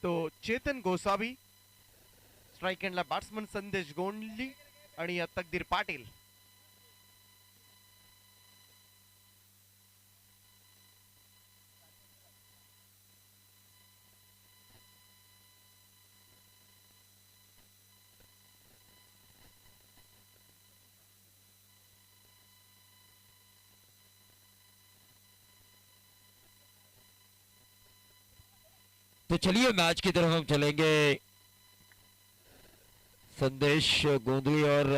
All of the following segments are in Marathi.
तो चेतन गोसावी, स्ट्राइक एंडला बॅट्समन संदेश गोंडली आणि तकदीर पाटील. तो चलिए मैच की तरफ हम चलेंगे. संदेश गोंदली और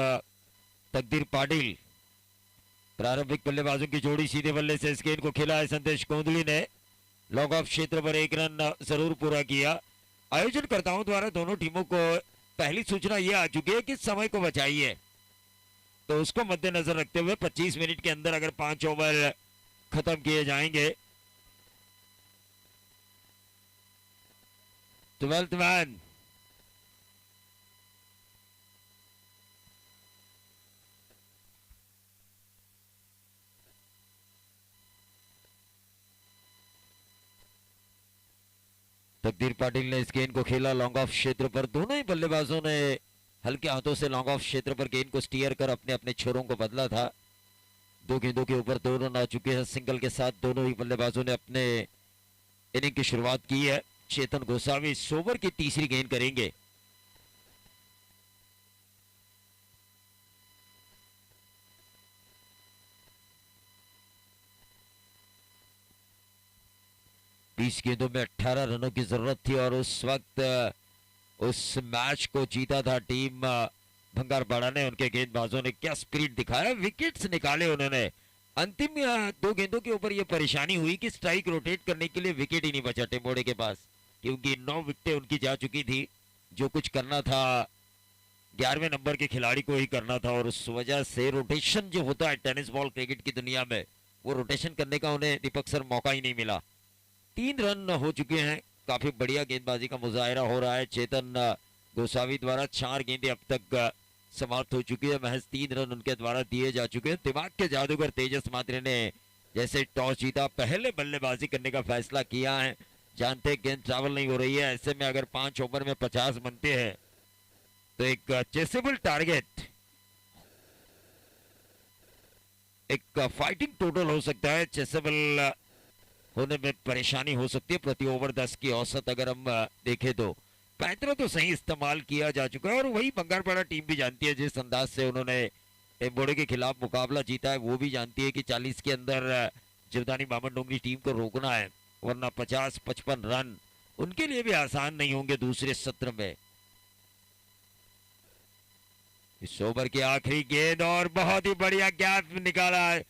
तकदीर पाटिल, प्रारंभिक बल्लेबाजों की जोड़ी सीधे बल्ले से इस गेंद को खेला है. संदेश गोंदली ने लॉन्ग ऑफ क्षेत्र पर एक रन जरूर पूरा किया. आयोजनकर्ताओं द्वारा दोनों टीमों को पहली सूचना यह आ चुकी है कि समय को बचाइए, तो उसको मद्देनजर रखते हुए 25 मिनट के अंदर अगर 5 ओवर खत्म किए जाएंगे. 12th मैन तकदीर पाटिल ने इस गेंद को खेला लॉन्ग ऑफ क्षेत्र पर. दोनों ही बल्लेबाजों ने हल्के हाथों से लॉन्ग ऑफ क्षेत्र पर गेंद को स्टीयर कर अपने अपने छोरों को बदला था. 2 गेंदों के ऊपर 2 रन आ चुके हैं. सिंगल के साथ दोनों ही बल्लेबाजों ने अपने इनिंग की शुरुआत की है. चेतन गोसावी इस ओवर की तीसरी गेंद करेंगे. बीस गेंदों में 18 रनों की जरूरत थी और उस वक्त उस मैच को जीता था टीम भंगारपाड़ा ने. उनके गेंदबाजों ने क्या स्पिरिट दिखाया, विकेट्स निकाले उन्होंने. अंतिम 2 गेंदों के ऊपर यह परेशानी हुई कि स्ट्राइक रोटेट करने के लिए विकेट ही नहीं बचा टेम्बोड़े के पास, क्योंकि 9 विकेटें उनकी जा चुकी थी. जो कुछ करना था 11वें नंबर के खिलाड़ी को ही करना था, और उस वजह से रोटेशन जो होता है टेनिस बॉल क्रिकेट की दुनिया में, वो रोटेशन करने का उन्हें दीपक सर मौका ही नहीं मिला. 3 रन हो चुके हैं. काफी बढ़िया गेंदबाजी का मुजाहरा हो रहा है चेतन गोसावी द्वारा. 4 गेंदें अब तक समाप्त हो चुकी है. महज 3 रन उनके द्वारा दिए जा चुके हैं. दिमाग के जादूगर तेजस मात्रे ने जैसे टॉस जीता पहले बल्लेबाजी करने का फैसला किया है. जानते गेंद ट्रैवल नहीं हो रही है, ऐसे में अगर 5 ओवर में 50 बनते हैं तो एक चेसेबल टारगेट, एक फाइटिंग टोटल हो सकता है. चेसेबल होने में परेशानी हो सकती है. प्रति ओवर 10 की औसत अगर हम देखें तो 35 तो सही इस्तेमाल किया जा चुका है. और वही बंगारपाड़ा टीम भी जानती है जिस अंदाज से उन्होंने टेम्बोड़े के खिलाफ मुकाबला जीता है, वो भी जानती है कि 40 के अंदर जिवदानी बामन डोंगरी टीम को रोकना है, वरना 50-55 रन उनके लिए भी आसान नहीं होंगे दूसरे सत्र में. इस ओवर की आखिरी गेंद और बहुत ही बढ़िया गैप निकाला है.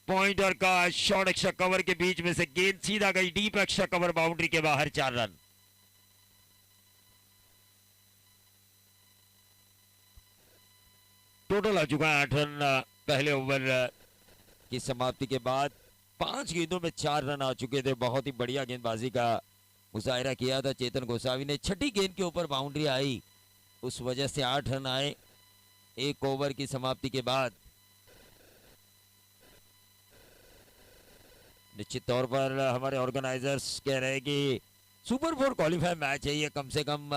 पॉइंट और का शॉर्ट एक्स्ट्रा कवर के बीच में से गेंद सीधा गई डीप एक्स्ट्रा कवर बाउंड्री के बाहर. 4 रन. टोटल आ चुका है 8 रन पहले ओवर की समाप्ति के बाद. 5 गेंदों में 4 रन आ चुके थे. बहुत ही बढ़िया गेंदबाजी का मुजाहरा किया था चेतन गोसावी ने. छठी गेंद के ऊपर बाउंड्री आई, उस वजह से 8 रन आए 1 ओवर की समाप्ति के बाद. निश्चित तौर पर हमारे ऑर्गेनाइजर्स कह रहे हैं कि सुपर 4 क्वालिफाई मैच है ये. कम से कम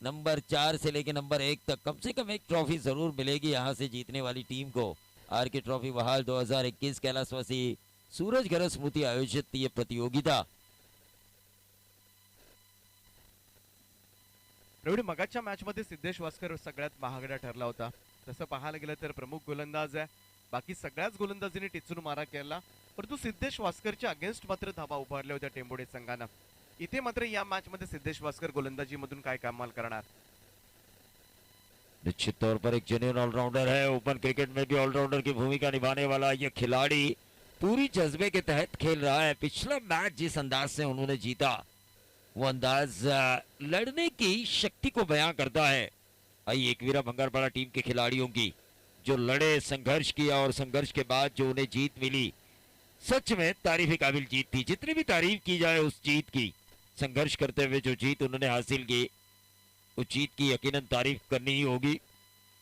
नंबर 4 से लेकर नंबर 1 तक कम से कम एक ट्रॉफी जरूर मिलेगी यहां से जीतने वाली टीम को. आर के ट्रॉफी बहाल 2021 कैलाशवासी सूरज घर स्मृति आयोजित ये प्रतियोगिता. एवढी मगाच्या मॅच मध्ये सिद्धेश वास्कर सगळ्यात महागडा ठरला होता. तसं पाहायला गेलं तर प्रमुख गोलंदाज आहे, बाकी सगळ्याच गोलंदाजीने टिचून मारा केला, परंतु सिद्धेश वास्करच्या अगेन्स्ट मात्र धावा उभारल्या होत्या टेम्बोडे संघानं. इथे मात्र या मॅच मध्ये सिद्धेश वास्कर गोलंदाजी मधून काय कमाल करणार. निश्चित तौर पर एक जेन्युइन ऑलराउंडर है. ओपन क्रिकेट में भी ऑलराउंडर की भूमिका निभाने वाला यह खिलाड़ी पूरी जज्बे के तहत खेल रहा है. पिछला मैच जिस अंदाज से उन्होंने जीता, वो अंदाज लड़ने की शक्ति को बयां करता है. आई एकवीरा भंगारपाड़ा टीम के खिलाड़ियों की, जो लड़े, संघर्ष किया और संघर्ष के बाद जो उन्हें जीत मिली, सच में तारीफ काबिल जीत थी. जितनी भी तारीफ की जाए उस जीत की, संघर्ष करते हुए जो जीत उन्होंने हासिल की, उस जीत की यकीनन तारीफ करनी ही होगी.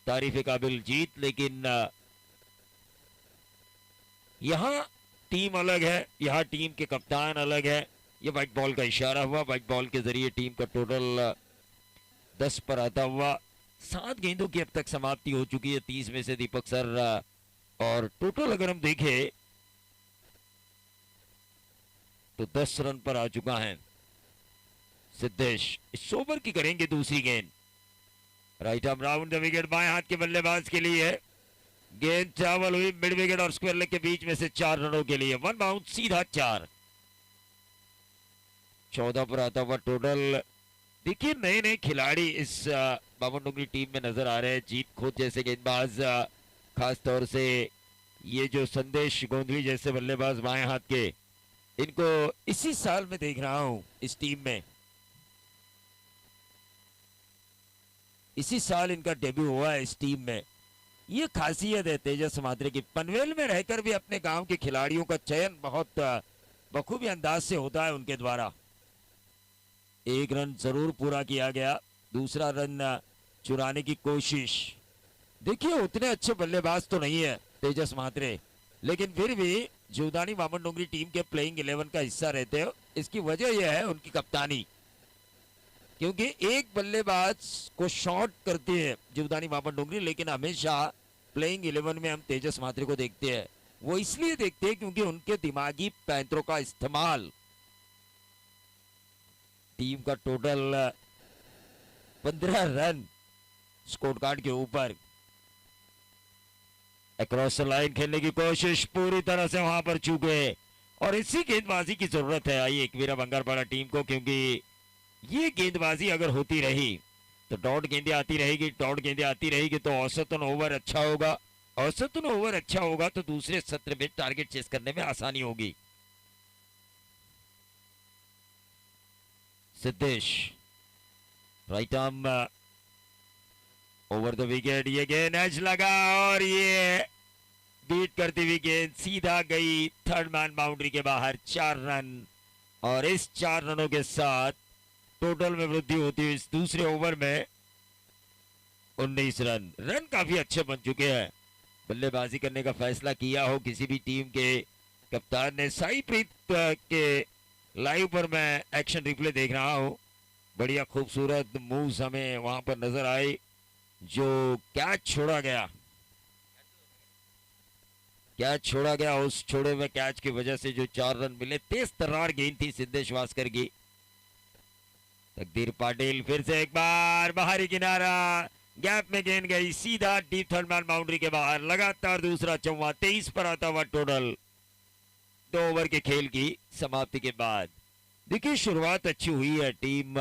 तारीफ काबिल जीत. लेकिन यहाँ टीम अलग है, यहाँ टीम के कप्तान अलग है, ये व्हाइट बॉल का इशारा हुआ। व्हाइट बॉल के जरिए टीम का टोटल 10 पर आता हुआ। 7 गेंदों की अब तक समाप्ति हो चुकी है 30 में से दीपक सर। और टोटल अगर हम देखें तो 10 रन पर आ चुका है सिद्धेश। इस ओवर की करेंगे दूसरी गेंद। Right arm round the wicket, बाएं हाथ के बल्लेबाज के लिए गेंद ट्रैवल हुई मिड विकेट और स्क्वायर लेग के बीच में से 4 रनों के लिए। 1 बाउंड सीधा 4। 14 पर आता हुआ टोटल। देखिए नए नए खिलाड़ी इस बावन डोंगरी टीम में नजर आ रहे हैं। जीत खोज जैसे गेंदबाज, खास तौर से ये जो संदेश गोंधली जैसे बल्लेबाज बाएं हाथ के, इनको इसी साल में देख रहा हूं इस टीम में। इसी साल इनका डेब्यू हुआ है इस टीम में। ये खासियत है तेजस महात्रे की। पनवेल में रहकर भी अपने गांव के खिलाड़ियों का चयन बहुत बखूबी अंदाज से होता है उनके द्वारा। 1 रन जरूर पूरा किया गया, दूसरा रन चुराने की कोशिश। देखिए उतने अच्छे बल्लेबाज तो नहीं है तेजस महात्रे, लेकिन फिर भी जीवदानी वामन डोंगरी टीम के प्लेइंग 11 का हिस्सा रहते हो। इसकी वजह यह है उनकी कप्तानी, क्योंकि एक बल्लेबाज को शॉट करते हैं जीवदानी वामन डोंगरी, लेकिन हमेशा प्लेइंग 11 में हम तेजस महात्रे को देखते हैं। वो इसलिए देखते हैं क्योंकि उनके दिमागी पैंतरों का इस्तेमाल। टीम का टोटल 15 रन स्कोर कार्ड के ऊपर। अक्रॉस लाइन खेलने की कोशिश पूरी तरह से वहां पर चूके, और इसी गेंदबाजी की जरूरत है आई एकवीरा बंगारपाड़ा टीम को, क्योंकि ये गेंदबाजी अगर होती रही तो डॉट गेंदें आती रहेगी। डॉट गेंदें आती रहेगी तो औसतन ओवर अच्छा होगा। औसतन ओवर अच्छा होगा तो दूसरे सत्र में टारगेट चेस करने में आसानी होगी। Siddhesh right arm over the wicket. ये गेंद एज लगा और ये बीट करती हुई गेंद सीधा गई थर्ड मैन बाउंड्री के बाहर। 4 रन, और इस 4 रनों के साथ टोटल में वृद्धि होती है इस दूसरे ओवर में 19 रन। रन काफी अच्छे बन चुके हैं। बल्लेबाजी करने का फैसला किया हो किसी भी टीम के कप्तान ने। साई प्रीत के लाइव पर मैं एक्शन रिप्ले देख रहा हूं, बढ़िया खूबसूरत मूव्स हमें वहां पर नजर आए। जो कैच छोड़ा गया, उस छोड़े हुए कैच की वजह से जो 4 रन मिले। तेज तर्रार गेंद थी सिद्धेश वास्कर की। तकदीर पाटिल फिर से एक बार बाहरी किनारा, गैप में गेंद गई सीधा डीप थर्ड मैन बाउंड्री के बाहर। लगातार दूसरा चौवा। 23 पर आता हुआ टोटल 2 ओवर के खेल की समाप्ति के बाद। देखिए शुरुआत अच्छी हुई है टीम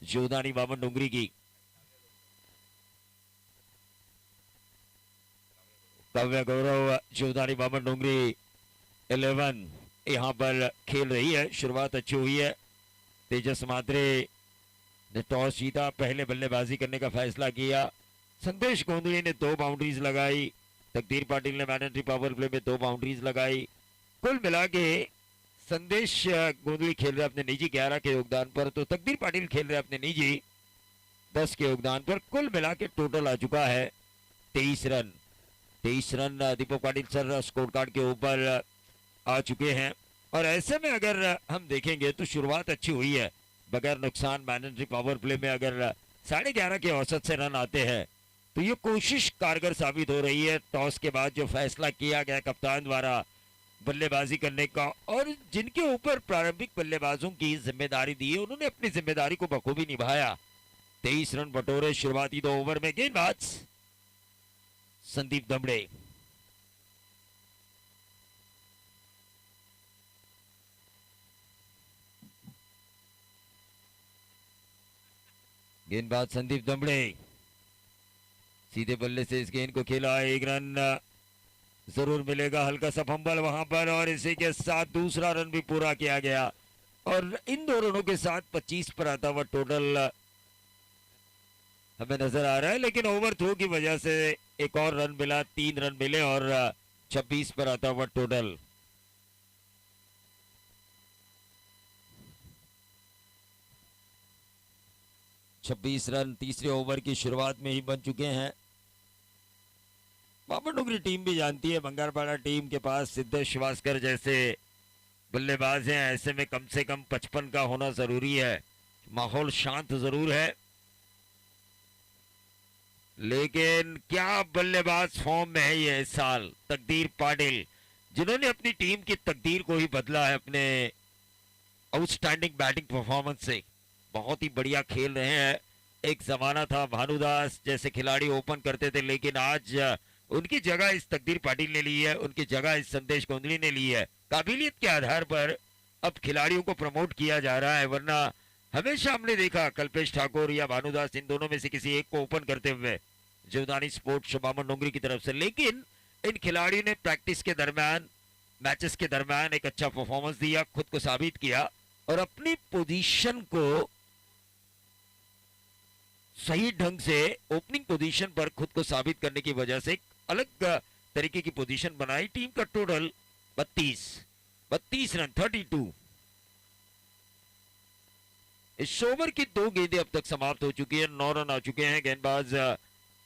जीवदानी वामन डोंगरी की। काव्य गौरव जीवदानी वामन डोंगरी 11 यहां पर खेल रही है। शुरुआत अच्छी हुई है। तेजस महात्रे ने टॉस जीता, पहले बल्लेबाजी करने का फैसला किया। संदेश गोंधली ने 2 बाउंड्रीज लगाई। तकदीर पाटिल ने मैंडेटरी पावर प्ले में 2 बाउंड्रीज लगाई। कुल मिला के संदेश गोंधली खेल रहे अपने निजी 11 के योगदान पर, तो तकदीर पाटिल खेल रहे अपने निजी 10 के योगदान पर। कुल मिला के टोटल आ चुका है 23 run. 23 run Deepak Patil sir score card के ऊपर आ चुके हैं। और ऐसे में अगर हम देखेंगे तो शुरुआत अच्छी हुई है। बगैर नुकसान मैंडेटरी पावर प्ले में अगर 11.5 के औसत से रन आते हैं तो ये कोशिश कारगर साबित हो रही है। टॉस के बाद जो फैसला किया गया कप्तान द्वारा बल्लेबाजी करने का, और जिनके ऊपर प्रारंभिक बल्लेबाजों की जिम्मेदारी दी है, उन्होंने अपनी जिम्मेदारी को बखूबी निभाया। 23 रन बटोरे शुरुआती 2 ओवर में। गेंदबाज संदीप दमड़े। गेंदबाज संदीप दमड़े सीधे बल्ले से इस गेंद को खेला। 1 रन जरूर मिलेगा। हल्का सा फंबल वहां पर, और इसी के साथ दूसरा रन भी पूरा किया गया। और इन 2 रनों के साथ 25 पर आता हुआ टोटल हमें नजर आ रहा है। लेकिन ओवर थ्रो की वजह से एक और रन मिला, 3 रन मिले, और 26 पर आता हुआ टोटल। छब्बीस रन तीसरे ओवर की शुरुआत में ही बन चुके हैं। वामन डोंगरी टीम भी जानती है बंगारपाड़ा टीम के पास सिद्धेश वास्कर जैसे बल्लेबाज हैं, ऐसे में कम से कम 55 का होना जरूरी है। माहौल शांत जरूर है, लेकिन क्या बल्लेबाज फॉर्म में है ये इस साल तकदीर पाटिल, जिन्होंने अपनी टीम की तकदीर को ही बदला है अपने आउटस्टैंडिंग बैटिंग परफॉर्मेंस से। बहुत ही बढ़िया खेल रहे हैं। एक जमाना था भानुदास जैसे खिलाड़ी ओपन करते थे, लेकिन आज उनकी जगह इस तकदीर पाटिल ने ली है, उनकी जगह इस संदेश गोंदली ने ली है। काबिलियत के आधार पर अब खिलाड़ियों को प्रमोट किया जा रहा है, वरना हमेशा हमने देखा कल्पेश ठाकुर या भानुदास इन दोनों में से किसी एक को ओपन करते हुए जीवदानी स्पोर्ट्स शुभामन डोंगरी की तरफ से। लेकिन इन खिलाड़ियों ने प्रैक्टिस के दरमियान, मैचेस के दरमियान एक अच्छा परफॉर्मेंस दिया, खुद को साबित किया और अपनी पोजीशन को सही ढंग से ओपनिंग पोजीशन पर खुद को साबित करने की वजह से एक अलग तरीके की पोजीशन बनाई। टीम का टोटल 32 रन 32। इस ओवर की 2 गेंदें अब तक समाप्त हो चुकी है, 9 रन आ चुके हैं। गेंदबाज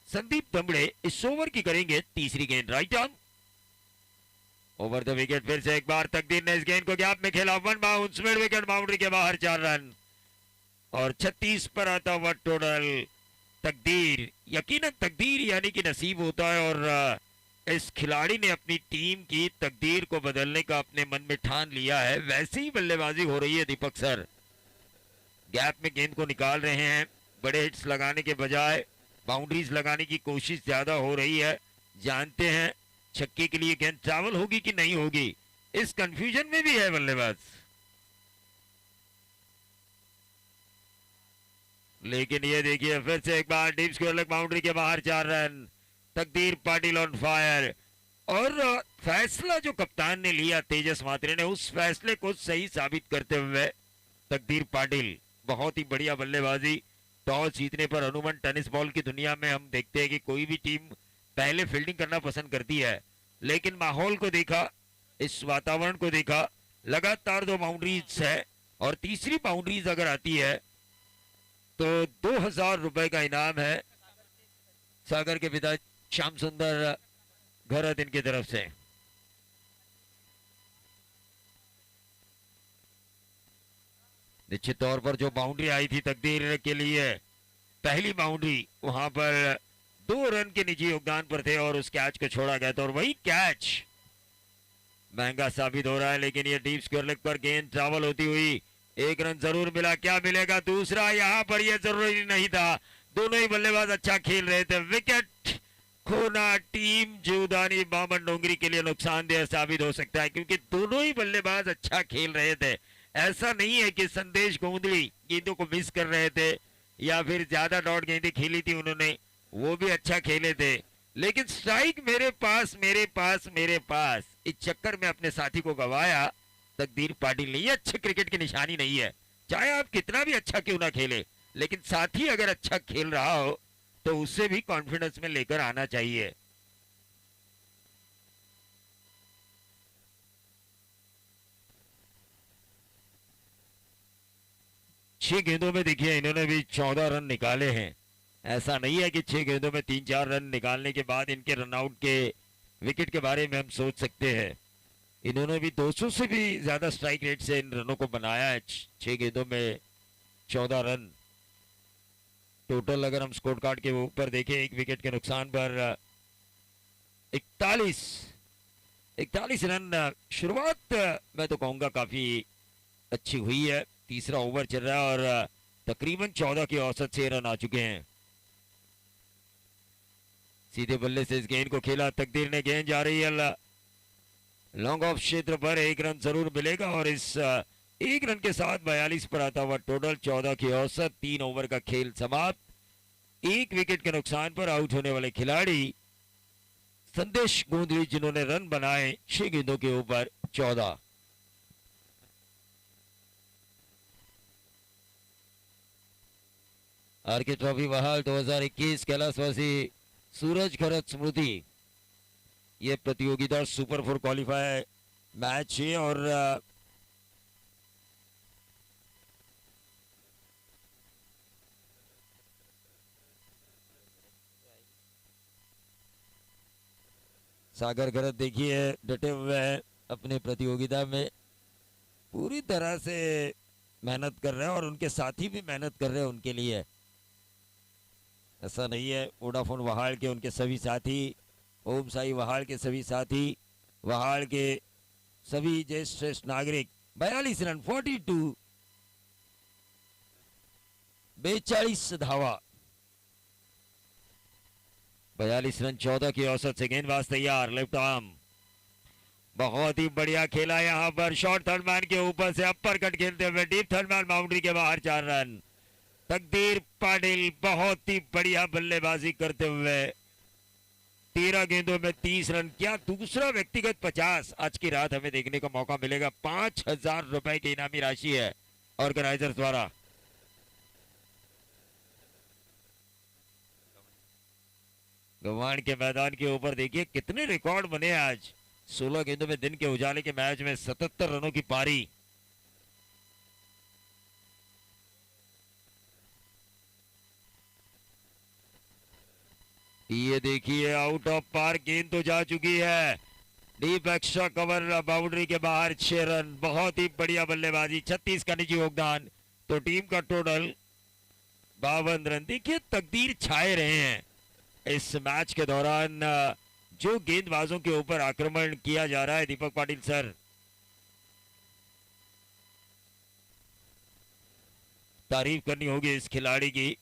संदीप दमड़े इस ओवर की करेंगे तीसरी गेंद, right arm over the wicket. फिर से एक बार तकदीर ने इस गेंद को गैप में खेला, 1 बाउंस मिड विकेट, बाउंड्री के बाहर 4 रन और 36 पर आता हुआ टोटल। तकदीर, यकीनन तकदीर यानी कि नसीब होता है और इस खिलाड़ी ने अपनी टीम की तकदीर को बदलने का अपने मन में ठान लिया है। वैसे ही बल्लेबाजी हो रही है दीपक सर, गैप में गेंद को निकाल रहे हैं, बड़े हिट्स लगाने के बजाय बाउंड्रीज लगाने की कोशिश ज्यादा हो रही है। जानते हैं छक्के के लिए गेंद ट्रैवल होगी कि नहीं होगी, इस कंफ्यूजन में भी है बल्लेबाज। लेकिन ये देखिए फिर से एक बार डीप स्क्वायर लेग, बाउंड्री के बाहर 4 रन। तकदीर पाटिल ऑन फायर और फैसला जो कप्तान ने लिया तेजस मात्रे ने, उस फैसले को सही साबित करते हुए तकदीर पाटिल बहुत ही बढ़िया बल्लेबाजी। टॉस जीतने पर अनुमान टेनिस बॉल की दुनिया में हम देखते हैं कि कोई भी टीम पहले फील्डिंग करना पसंद करती है, लेकिन माहौल को देखा, इस वातावरण को देखा, लगातार 2 बाउंड्रीज है और तीसरी बाउंड्रीज अगर आती है तो 2000 रुपए का इनाम है सागर के पिता श्याम सुंदर घरत इनकी तरफ से। निश्चित तौर पर जो बाउंड्री आई थी तकदीर के लिए, पहली बाउंड्री, वहां पर 2 रन के निजी योगदान पर थे और उस कैच को छोड़ा गया था और वही कैच महंगा साबित हो रहा है। लेकिन ये डीप स्क्वायर लेग पर गेंद ट्रैवल होती हुई 1 रन जरूर मिला, क्या मिलेगा दूसरा, यहां पर यह जरूरी नहीं था। दोनों ही बल्लेबाज अच्छा खेल रहे थे। विकेट खोना टीम जीवदानी बामन डोंगरी के लिए नुकसानदेह साबित हो सकता है, क्योंकि दोनों ही बल्लेबाज अच्छा खेल रहे थे। ऐसा नहीं है कि संदेश गोंदली गेंदों को मिस कर रहे थे या फिर ज्यादा डॉट गेंदें खेली थी उन्होंने, वो भी अच्छा खेले थे, लेकिन स्ट्राइक मेरे पास मेरे पास मेरे पास, इस चक्कर में अपने साथी को गवाया तकदीर पाटिल ने। ये अच्छे क्रिकेट की निशानी नहीं है, चाहे आप कितना भी अच्छा क्यों ना खेले, लेकिन साथी अगर अच्छा खेल रहा हो तो उससे भी कॉन्फिडेंस में लेकर आना चाहिए। छह गेंदों में देखिए इन्होंने भी 14 रन निकाले हैं। ऐसा नहीं है कि 6 गेंदों में 3-4 रन निकालने के बाद इनके रनआउट के विकेट के बारे में हम सोच सकते हैं। इन्होंने भी 200 से भी ज्यादा स्ट्राइक रेट से इन रनों को बनाया है। 6 गेंदों में 14 रन टोटल। अगर हम स्कोर कार्ड के ऊपर देखें, एक विकेट के नुकसान पर 41 रन। शुरुआत मैं तो कहूंगा काफी अच्छी हुई है। तीसरा ओवर चल रहा है और तकरीबन 14 की औसत से रन आ चुके हैं। सीधे बल्ले से इस गेंद को खेला तकदीर ने, गेंद जा रही है लॉन्ग ऑफ क्षेत्र पर, 1 रन जरूर मिलेगा और इस 1 रन के साथ 42 पर आता हुआ टोटल, 14 की औसत, 3 ओवर का खेल समाप्त। 1 विकेट के नुकसान पर आउट होने वाले खिलाड़ी संदेश गोंदली, जिन्होंने रन बनाए 6 गेंदों के ऊपर 14। आरके ट्रॉफी बहाल 2021 कैलाशवासी सूरज खरत स्मृति। ये प्रतियोगिता सुपर 4 क्वालिफायर मैच है और सागर खरत देखिए डटे हुए हैं अपने प्रतियोगिता में। पूरी तरह से मेहनत कर रहे हैं और उनके साथी भी मेहनत कर रहे हैं उनके लिए। ऐसा नहीं है, वोडाफोन वहाड़ के उनके सभी साथी, ओम साई वहाड़ के सभी साथी, वहाड़ के सभी ज्येष्ठ श्रेष्ठ नागरिक 42 रन 42 42 धावा, 42 रन 14 की औसत से। गेंदबाज तैयार, लेफ्ट आर्म, बहुत ही बढ़िया खेला यहाँ पर। शॉर्ट थर्ड मैन के ऊपर से अपर कट खेलते हुए डीप थर्ड मैन बाउंड्री के बाहर 4 रन। तकदीर पाटिल बहुत ही बढ़िया बल्लेबाजी करते हुए 13 गेंदों में 30 रन। क्या दूसरा व्यक्तिगत 50 आज की रात हमें देखने का मौका मिलेगा। 5,000 रुपए की इनामी राशि है ऑर्गेनाइजर्स द्वारा। गवान के मैदान के ऊपर देखिए कितने रिकॉर्ड बने आज। 16 गेंदों में दिन के उजाले के मैच में 77 रनों की पारी। ये देखिए आउट ऑफ पार गेंद तो जा चुकी है। डीप एक्स्ट्रा कवर बाउंड्री के बाहर 6 रन। बहुत ही बढ़िया बल्लेबाजी, 36 का निजी योगदान, तो टीम का टोटल 52 रन। देखिए तकदीर छाए रहे हैं इस मैच के दौरान। जो गेंदबाजों के ऊपर आक्रमण किया जा रहा है दीपक पाटिल सर, तारीफ करनी होगी इस खिलाड़ी की,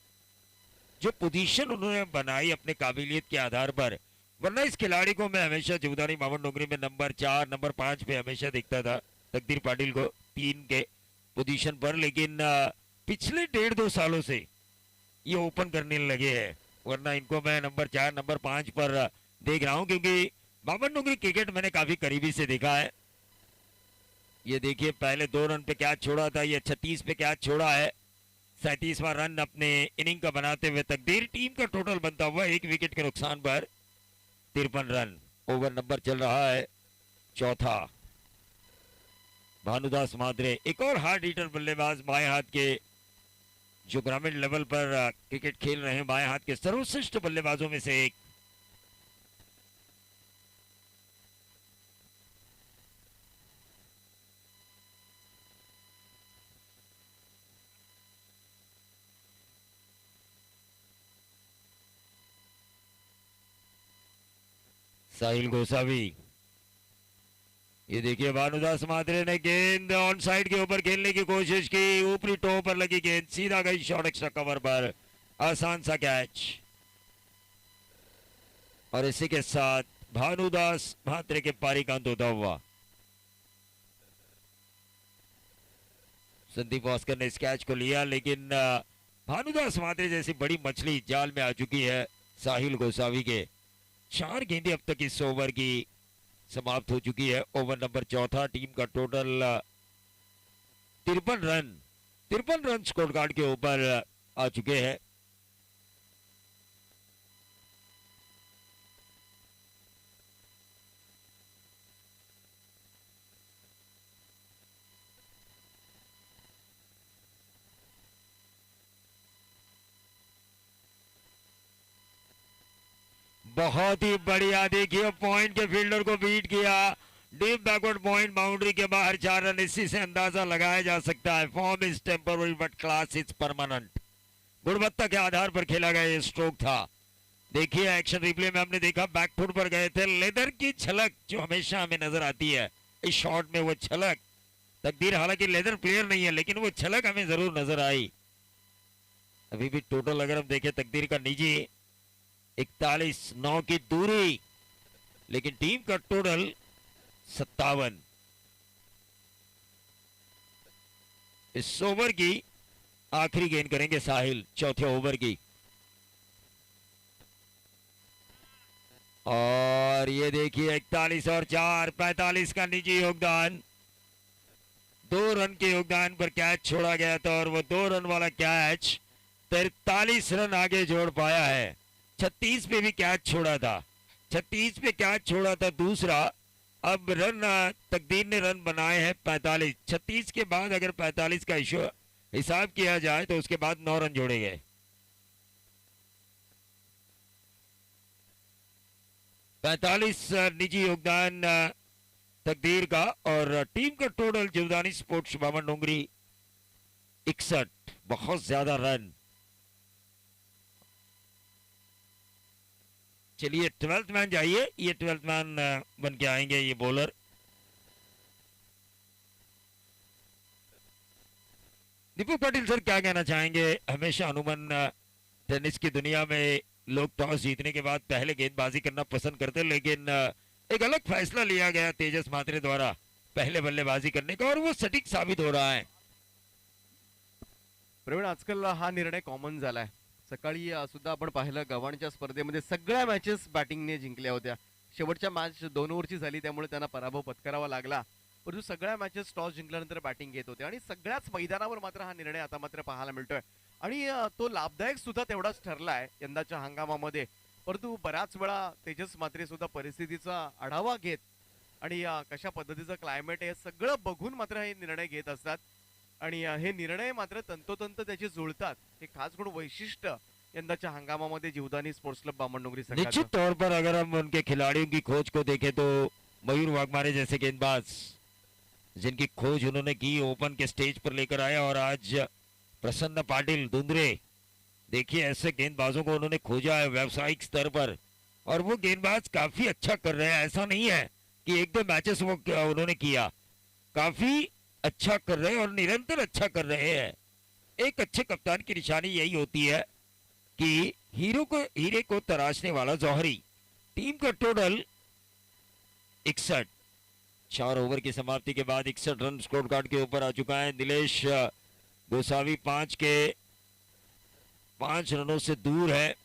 जो पोजीशन उन्होंने बनाई अपने काबिलियत के आधार पर। वरना इस खिलाड़ी को मैं हमेशा जीवदानी मावन डोंगरी में नंबर 4 नंबर 5 पे हमेशा देखता था, तकदीर पाटिल को 3 के पोजीशन पर। लेकिन पिछले 1.5-2 सालों से ये ओपन करने लगे हैं, वरना इनको मैं नंबर 4 नंबर 5 पर देख रहा हूं, क्योंकि मावन डोंगरी क्रिकेट मैंने काफी करीबी से देखा है। ये देखिए पहले 2 रन पे कैच छोड़ा था, ये 36 पे कैच छोड़ा है। 37वां रन अपने इनिंग का बनाते हुए तकदीर टीम का टोटल बनता हुआ 1 विकेट के नुकसान पर 53 रन। ओवर नंबर चल रहा है चौथा। भानुदास माद्रे एक और हार्ड हिटर बल्लेबाज, बाएं हाथ के, जो ग्रामीण लेवल पर क्रिकेट खेल रहे हैं, बाएं हाथ के सर्वश्रेष्ठ बल्लेबाजों में से एक। साहिल गोसावी, ये देखिए भानुदास मात्रे ने गेंद ऑन साइड के ऊपर खेलने की कोशिश की, ऊपरी टो पर लगी गेंद, सीधा गई शॉर्ट एक्स्ट्रा कवर पर, आसान सा कैच। और इसी के साथ भानुदास मात्रे के पारी का अंत होता हुआ। संदीप भास्कर ने इस कैच को लिया, लेकिन भानुदास मात्रे जैसी बड़ी मछली जाल में आ चुकी है साहिल गोसावी के। 4 गेंदें अब तक इस ओवर की समाप्त हो चुकी है। ओवर नंबर चौथा, टीम का टोटल 53 रन स्कोर कार्ड के ऊपर आ चुके हैं। बहुत ही बढ़िया, देखिए पॉइंट के फील्डर को बीट किया, डीप बैकवर्ड पॉइंट बाउंड्री के बाहर 4 रन। इसी से अंदाजा लगाया जा सकता है form is temporary but class is permanent. गुणवत्ता के आधार पर खेला गया ये स्ट्रोक था। देखिए एक्शन रिप्ले में हमने देखा बैकफुट पर गए थे, लेदर की छलक जो हमेशा हमें नजर आती है इस शॉट में, वो छलक, तकदीर हालांकि लेदर प्लेयर नहीं है लेकिन वो छलक हमें जरूर नजर आई। अभी भी टोटल अगर हम देखें तकदीर का निजी 41-9 की दूरी, लेकिन टीम का टोटल 57। इस ओवर की आखिरी गेंद करेंगे साहिल, चौथे ओवर की। और ये देखिए 41 और 4 45 का निजी योगदान। 2 रन के योगदान पर कैच छोड़ा गया था और वो 2 रन वाला कैच 43 रन आगे जोड़ पाया है। 36 पे भी कैच छोड़ा था, 36 पे कैच छोड़ा था दूसरा। अब रन तकदीर ने रन बनाए हैं 45। 36 के बाद अगर 45 का हिसाब किया जाए तो उसके बाद 9 रन जोड़े गए। 45 निजी योगदान तकदीर का। और टीम का टोटल जीवदानी स्पोर्ट्स बामन डोंगरी 61, बहुत ज्यादा रन। चलिए 12th मैन जाइए, ये 12th मैन बन के आएंगे ये बॉलर। दीपू पाटिल सर क्या कहना चाहेंगे? हमेशा अनुमन टेनिस की दुनिया में लोग टॉस जीतने के बाद पहले गेंदबाजी करना पसंद करते, लेकिन एक अलग फैसला लिया गया तेजस म्हात्रे द्वारा पहले बल्लेबाजी करने का, और वो सटीक साबित हो रहा है। प्रवीण, आजकाल हा निर्णय कॉमन झालाय. सकाळी सुद्धा आपण पाहिलं गव्हाणच्या स्पर्धेमध्ये सगळ्या मॅचेस बॅटिंगने जिंकल्या होत्या. शेवटच्या मॅच 2 ओव्हरची झाली, त्यामुळे त्यांना पराभव पत्करावा लागला. परंतु सगळ्या मॅचेस टॉस जिंकल्यानंतर बॅटिंग घेत होते आणि सगळ्याच मैदानावर मात्र हा निर्णय आता मात्र पाहायला मिळतोय आणि तो लाभदायक सुद्धा तेवढाच ठरलाय यंदाच्या हंगामामध्ये. परंतु बऱ्याच वेळा तेजस म्हात्रे सुद्धा परिस्थितीचा आढावा घेत आणि कशा पद्धतीचं क्लायमेट आहे सगळं बघून मात्र हे निर्णय घेत असतात आणि हे निर्णय मात्र तंतोतंत त्याचे जुळतात. हे खास करून वैशिष्ट्य यंदाच्या हंगामामध्ये जीवदानी स्पोर्ट्स क्लब बामणडोंगरी संघाचं. निश्चित तौर पर अगर हम उनके खिलाड़ियों की खोज को देखें तो मयूर वाघमारे जैसे गेंदबाज जिनकी खोज उन्होंने की, ओपन के स्टेज पर लेकर आए, और आज प्रसन्न पाटिल दुंदरे, देखिए ऐसे गेंदबाजों को उन्होंने खोजा है व्यावसायिक स्तर पर, और वो गेंदबाज काफी अच्छा कर रहे हैं। ऐसा नहीं है कि एक दो मैचेस वो उन्होंने किया, काफी अच्छा कर रहे हैं और निरंतर अच्छा कर रहे हैं। एक अच्छे कप्तान की निशानी यही होती है कि हीरे को तराशने वाला जौहरी। टीम का टोटल 61, 4 ओवर की समाप्ति के बाद 61 रन स्कोर कार्ड के ऊपर आ चुका है। नीलेश गोसावी 5 रनों से दूर है।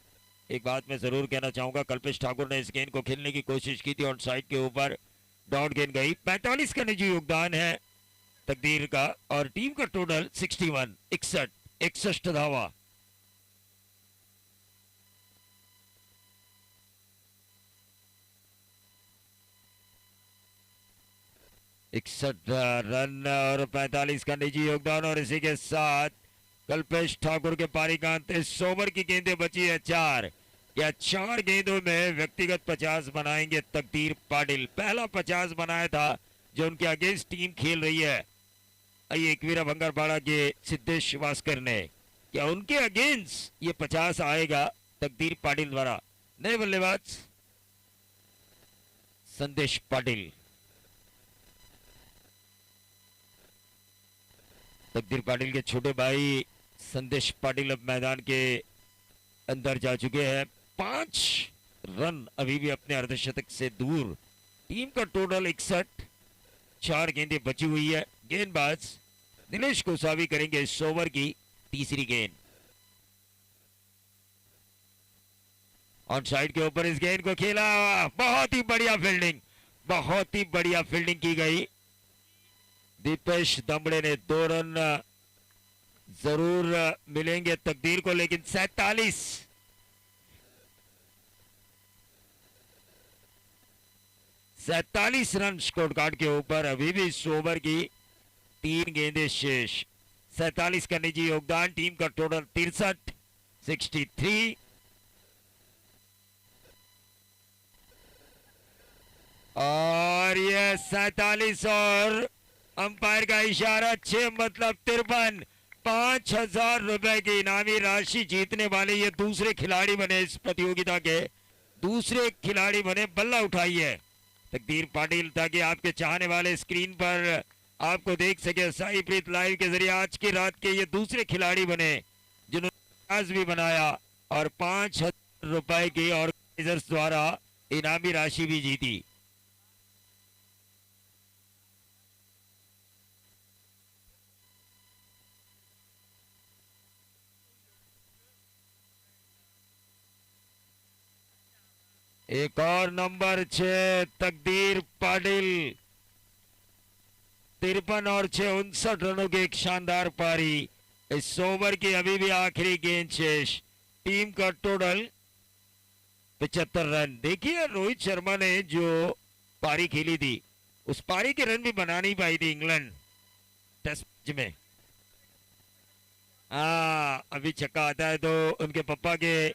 एक बात मैं जरूर कहना चाहूंगा, कल्पेश ठाकुर ने इस गेंद को खेलने की कोशिश की थी, ऑन साइड के ऊपर डॉट गेंद गई। 45 का निजी योगदान है तकदीर का, और टीम का टोटल 61, 61 धावा। इकसठ रन और 45 का निजी योगदान, और इसी के साथ कल्पेश ठाकुर के पारी का अंत। इस ओवर की गेंदें बची है 4, या 4 गेंदों में व्यक्तिगत 50 बनाएंगे तकदीर पाटिल। पहला 50 बनाया था जो उनके अगेंस्ट टीम खेल रही है एकवीरा भंगारपाड़ा के सिद्धेश वास्कर ने। क्या उनके अगेंस्ट ये 50 आएगा तकदीर पाटिल द्वारा? नए बल्लेबाज संदेश पाटिल। तकदीर पाटिल के छोटे भाई संदेश पाटिल अब मैदान के अंदर जा चुके हैं। 5 रन अभी भी अपने अर्धशतक से दूर। टीम का टोटल 61, 4 गेंदें बची हुई है। गेंदबाज नीलेश गोसावी करेंगे इस ओवर की तीसरी गेंद। ऑन साइड के ऊपर इस गेंद को खेला, बहुत ही बढ़िया फील्डिंग, बहुत ही बढ़िया फील्डिंग की गई। दीपेश दमड़े ने 2 रन जरूर मिलेंगे तकदीर को, लेकिन 47 रन स्कोर कार्ड के ऊपर। अभी भी इस ओवर की 3 गेंदें शेष। 47 का निजी योगदान। टीम का टोटल 63, 63। और ये 47 और अंपायर का इशारा 6 मतलब 53। 5,000 रुपए की इनामी राशि जीतने वाले ये दूसरे खिलाड़ी बने, इस प्रतियोगिता के दूसरे खिलाड़ी बने। बल्ला उठाइए तकदीर पाटिल, ताकि आपके चाहने वाले स्क्रीन पर आपको देख सके। साई प्रीत लाइव के जरिए आज की रात के ये दूसरे खिलाड़ी बने जिन्होंने आज भी बनाया और 5,000 रुपए की ऑर्गेनाइजर्स द्वारा इनामी राशि भी जीती। एक और नंबर 6 तकदीर पाटिल। 53 और 6, 59 रनों की एक शानदार पारी। इस ओवर की अभी भी आखिरी गेंद शेष। टीम का टोटल 75 रन। देखिए रोहित शर्मा ने जो पारी खेली थी, उस पारी के रन भी बना नहीं पाई थी इंग्लैंड टेस्ट में। अभी छक्का आता है तो उनके पापा के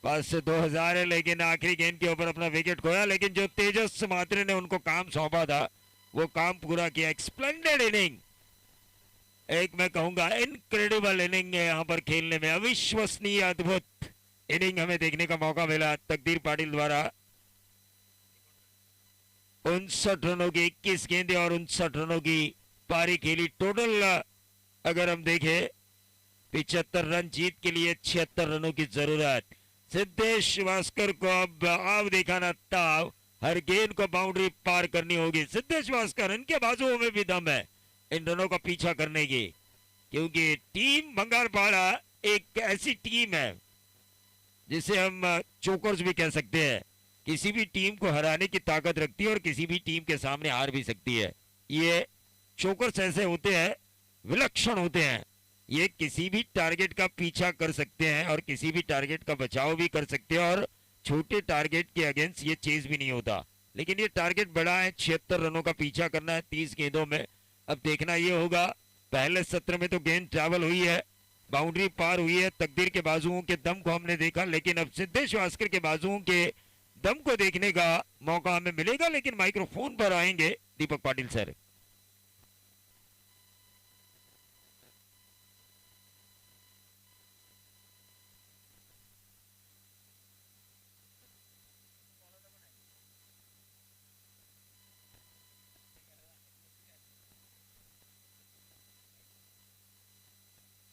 पास से 2000 है, लेकिन आखिरी गेंद के ऊपर अपना विकेट खोया। लेकिन जो तेजस म्हात्रे ने उनको काम सौंपा था, वो काम पूरा किया। एक स्प्लेंडेड इनिंग, एक मैं कहूंगा इनक्रेडिबल इनिंग है यहाँ पर खेलने में, अविश्वसनीय अद्भुत इनिंग हमें देखने का मौका मिला तकदीर पाटिल द्वारा। 59 रनों की 21 गेंदें और 59 रनों की पारी खेली। टोटल अगर हम देखें 75 रन, जीत के लिए 76 रनों की जरूरत। सिद्धेश वास्कर को अब आव दिखाना ताव, हर गेंद को बाउंड्री पार करनी होगी। सिद्धेश वास्कर, इनके बाजुओं में भी दम है इन रनों का पीछा करने की, क्योंकि टीम बंगारपाड़ा एक ऐसी टीम है जिसे हम चोकर्स भी कह सकते हैं। किसी भी टीम को हराने की ताकत रखती है और किसी भी टीम के सामने हार भी सकती है। ये चोकर्स ऐसे होते हैं, विलक्षण होते हैं। ये किसी भी टारगेट का पीछा कर सकते हैं और किसी भी टारगेट का बचाव भी कर सकते हैं, और छोटे टारगेट के अगेंस्ट ये चेज भी नहीं होता। लेकिन ये टारगेट बड़ा है, 76 रनों का पीछा करना है 30 गेंदों में। अब देखना ये होगा, पहले सत्र में तो गेंद ट्रैवल हुई है, बाउंड्री पार हुई है, तकदीर के बाजुओं के दम को हमने देखा, लेकिन अब सिद्धेश वास्कर के बाजुओं के दम को देखने का मौका हमें मिलेगा। लेकिन माइक्रोफोन पर आएंगे Deepak Patil sir.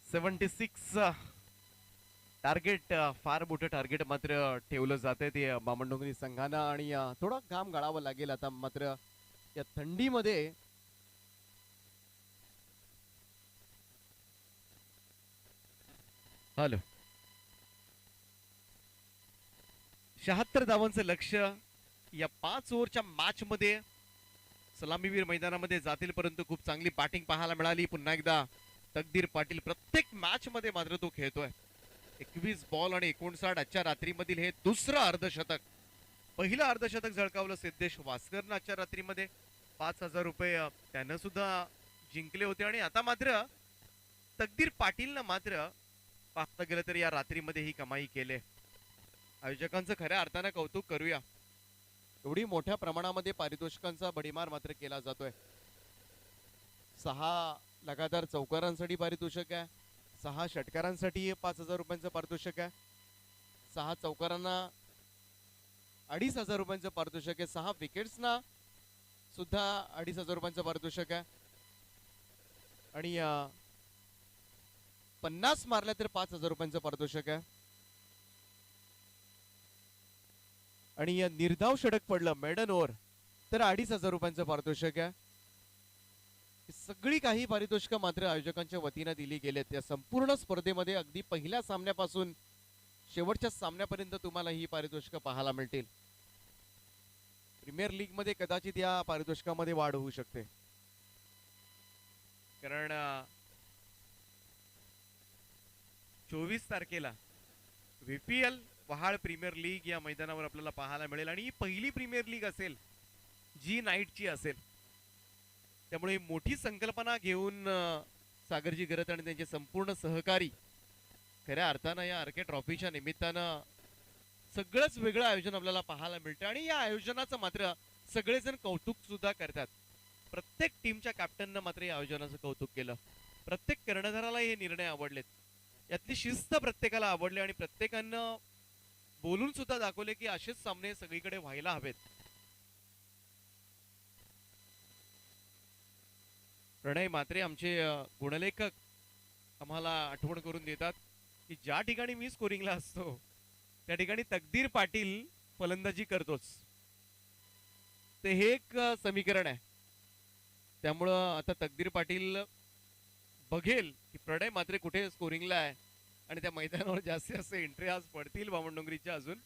Seventy six target, फार मोठं टार्गेट मात्र ठेवलं जाते ते बामणडोंगरी संघानं, आणि थोडा घाम गाळावं लागेल आता मात्र या थंडीमध्ये. हॅलो, 76 धावांचं लक्ष्य या 5 ओव्हरच्या मॅच मध्ये सलामीवीर मैदानामध्ये जातील, परंतु खूप चांगली बॅटिंग पाहायला मिळाली पुन्हा एकदा तकदीर पाटील. प्रत्येक मॅच मध्ये मात्र तो खेळतोय. 21 बॉल आणि 59 आजच्या रात्रीमधील हे दुसरं अर्धशतक. पहिलं अर्धशतक झळकावलं सिद्धेश वास्करनं आजच्या रात्रीमध्ये. 5,000 रुपये त्यानं सुद्धा जिंकले होते, आणि आता मात्र तकदीर पाटीलनं मात्र पाहता गेलं तर या रात्रीमध्ये ही कमाई केले. आयोजकांचं खऱ्या अर्थानं कौतुक करूया. एवढी मोठ्या प्रमाणामध्ये पारितोषिकांचा भडीमार मात्र केला जातोय. 6 लगातार चौकारांसाठी पारितोषिक आहे, 6 षटकारांसाठी 5,000 रुपयांचं पारितोषिक आहे, 6 चौकारांना 2,500 रुपयांचं पारितोषिक आहे, 6 विकेट्सना सुद्धा 2,500 रुपयांचं पारितोषिक आहे, आणि 50 मारल्या तर 5,000 रुपयांचं पारितोषिक आहे, आणि निर्धाव षटक पडलं मेडन ओव्हर तर 2,500 रुपयांचं पारितोषिक आहे. सगळी काही पारितोषिकं मात्र आयोजकांच्या वतीने दिली गेलेत. या संपूर्ण स्पर्धेमध्ये अगदी पहिल्या सामन्यापासून शेवटच्या सामन्यापर्यंत तुम्हाला ही पारितोषिकं पाहायला मिळतील. प्रीमियर लीग मध्ये कदाचित या पारितोषिकामध्ये वाढ होऊ शकते, कारण 24 तारखेला VPL वहाळ प्रीमियर लीग या मैदानावर आपल्याला पाहायला मिळेल, आणि ही पहिली प्रीमियर लीग असेल जी नाईटची असेल. त्यामुळे मोठी संकल्पना घेऊन सागरजी गरत आणि त्यांचे संपूर्ण सहकारी खऱ्या अर्थानं या आरके ट्रॉफीच्या निमित्तानं सगळंच वेगळं आयोजन आपल्याला पाहायला मिळतं, आणि या आयोजनाचं मात्र सगळेजण कौतुक सुद्धा करतात. प्रत्येक टीमच्या कॅप्टननं मात्र या आयोजनाचं कौतुक केलं. प्रत्येक कर्णधाराला हे निर्णय आवडलेत. यातली शिस्त प्रत्येकाला आवडली, आणि प्रत्येकानं बोलून सुद्धा दाखवले की असेच सामने सगळीकडे व्हायला हवेत. प्रणय मात्रे आमचे गुणलेखक आम्हाला आठवण करून देतात की ज्या ठिकाणी मी स्कोरिंगला असतो त्या ठिकाणी तकदीर पाटील फलंदाजी करतोच. ते हे एक समीकरण आहे. त्यामुळं आता तकदीर पाटील बघेल की प्रणय मात्रे कुठे स्कोरिंगला आहे, आणि त्या मैदानावर जास्तीत जास्त एंट्री आज पडतील बामणडोंगरीच्या अजून.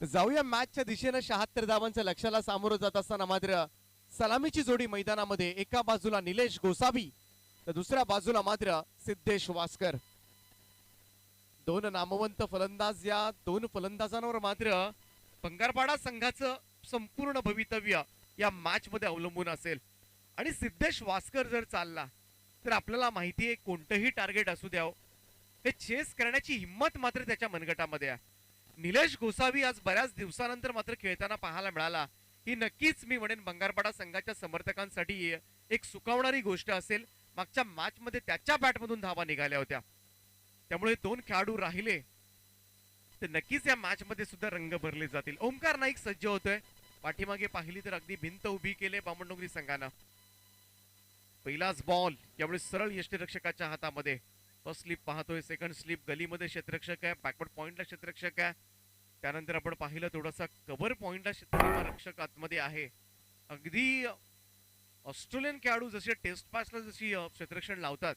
जाऊया मॅचच्या दिशेनं. 76 धावांच्या लक्ष्याला सामोरं जात असताना मात्र सलामीची जोडी मैदानामध्ये. एका बाजूला निलेश गोसावी तर दुसऱ्या बाजूला मात्र सिद्धेश वास्कर. दोन नामवंत फलंदाज. या दोन फलंदाजांवर मात्र बंगारपाडा संघाचं संपूर्ण भवितव्य या मॅच मध्ये अवलंबून असेल. आणि सिद्धेश वास्कर जर चालला तर आपल्याला माहिती आहे कोणतंही टार्गेट असू द्या, हे चेस करण्याची हिंमत मात्र त्याच्या मनगटामध्ये आहे. निलेश गोसावी आज बऱ्याच दिवसानंतर मात्र खेळताना पाहायला मिळाला. ही नक्कीच मी म्हणेन बंगारपाडा संघाच्या समर्थकांसाठी एक सुखावणारी गोष्ट असेल. मागच्या मॅच मध्ये त्याच्या बॅटमधून धावा निघाल्या होत्या, त्यामुळे 2 खेळाडू राहिले तर नक्कीच या मॅच मध्ये सुद्धा रंग भरले जातील. ओमकार नाईक सज्ज होतोय. पाठीमागे पाहिली तर अगदी भिंत उभी केले बामणडोंगरी संघानं. पहिलाच बॉल यावेळी सरळ यष्टीरक्षकाच्या हातामध्ये. फर्स्ट स्लिप पाहतोय, सेकंड स्लिप गलीमध्ये क्षेत्ररक्षक आहे, बॅकवर्ड पॉइंटला क्षेत्ररक्षक आहे. त्यानंतर आपण पाहिलं थोडासा कव्हर पॉइंटला क्षेत्ररक्षक आतमध्ये आहे. अगदी ऑस्ट्रेलियन खेळाडू जसे टेस्ट मॅचला जशी क्षेत्ररक्षण लावतात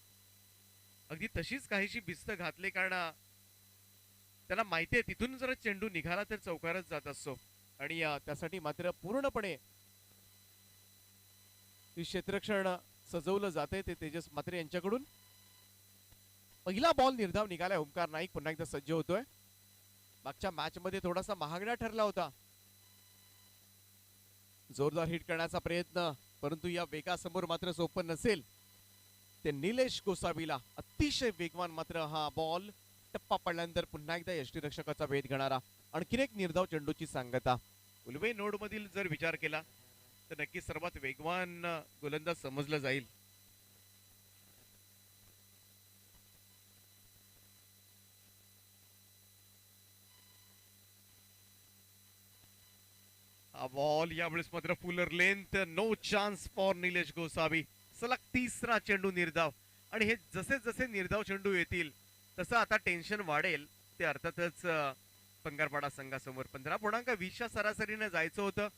अगदी तशीच काहीशी भिस्त घातले, कारण त्याला माहिती आहे तिथून जर चेंडू निघाला तर चौकारच जात असतो. आणि त्यासाठी मात्र पूर्णपणे क्षेत्ररक्षण सजवलं जाते ते तेजस म्हात्रे यांच्याकडून. पहिला बॉल निर्धाव निघालाय. ओमकार नाईक पुन्हा एकदा सज्ज होतोय. मागच्या मॅच मध्ये थोडासा महागडा ठरला होता, जोरदार हिट करण्याचा प्रयत्न, परंतु या वेगासमोर मात्र सोपं नसेल. ते निलेश गोसावीला अतिशय वेगवान मात्र हा बॉल टप्पा पडल्यानंतर पुन्हा एकदा यष्टीरक्षकाचा वेध घेणारा आणखीन एक निर्धाव चेंडूची सांगता. उलवे नोड मधील जर विचार केला तर नक्की सर्वात वेगवान गोलंदाज समजलं जाईल. हा बॉल यावेळेस मात्र fuller length, no chance for Nilesh Gosavi. सलग तिसरा चेंडू निर्धाव. आणि हे जसे जसे निर्धाव चेंडू येतील तसं आता टेन्शन वाढेल. ते अर्थातच बंगारपाडा संघासमोर 15.20च्या सरासरीने जायचं होतं,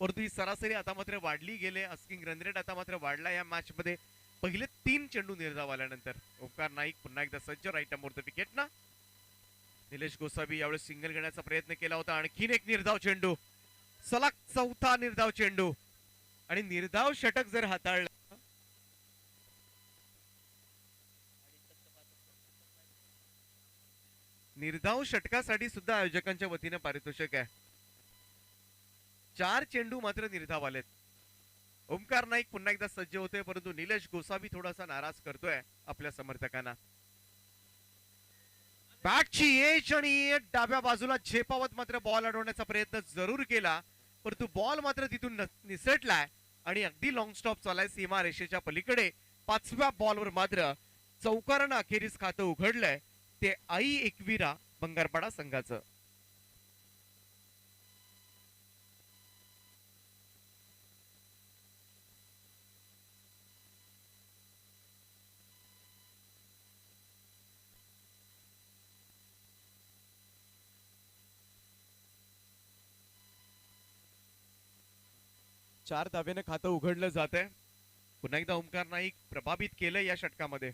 परंतु ही सरासरी आता मात्र वाढली गेले. अस्किंग रन रेट आता मात्र वाढला या मॅच मध्ये पहिले 3 चेंडू निर्धाव आल्यानंतर. ओमकार नाईक पुन्हा एकदा सज्ज, राईट मोर विकेट ना. निलेश गोसावी यावेळेस सिंगल घेण्याचा प्रयत्न केला होता. आणखीन एक निर्धाव चेंडू, सलग चौथा निर्धाव चेंडू. आणि निर्धाव षटक जर हाताळलं, निर्धाव षटकासाठी सुद्धा आयोजकांच्या वतीने पारितोषिक आहे. 4 चेंडू मात्र निर्धाव आलेत. ओमकार नाईक पुन्हा एकदा सज्ज होते, परंतु निलेश गोसावी थोडासा नाराज करतोय आपल्या समर्थकांना. बॅटची एज आणि डाव्या बाजूला झेपावत मात्र बॉल अडवण्याचा प्रयत्न जरूर केला, परंतु बॉल मात्र तिथून निसटलाय आणि अगदी लॉंग स्टॉप चालाय सीमा रेषेच्या पलीकडे. 5व्या बॉलवर मात्र चौकारानं अखेरीस खातं उघडलंय ते आई एकविरा बंगारपाडा संघाचं. चार धाब्याने खातं उघडलं जात आहे. पुन्हा एकदा ओमकार नाईक प्रभावित केलंय या षटकामध्ये.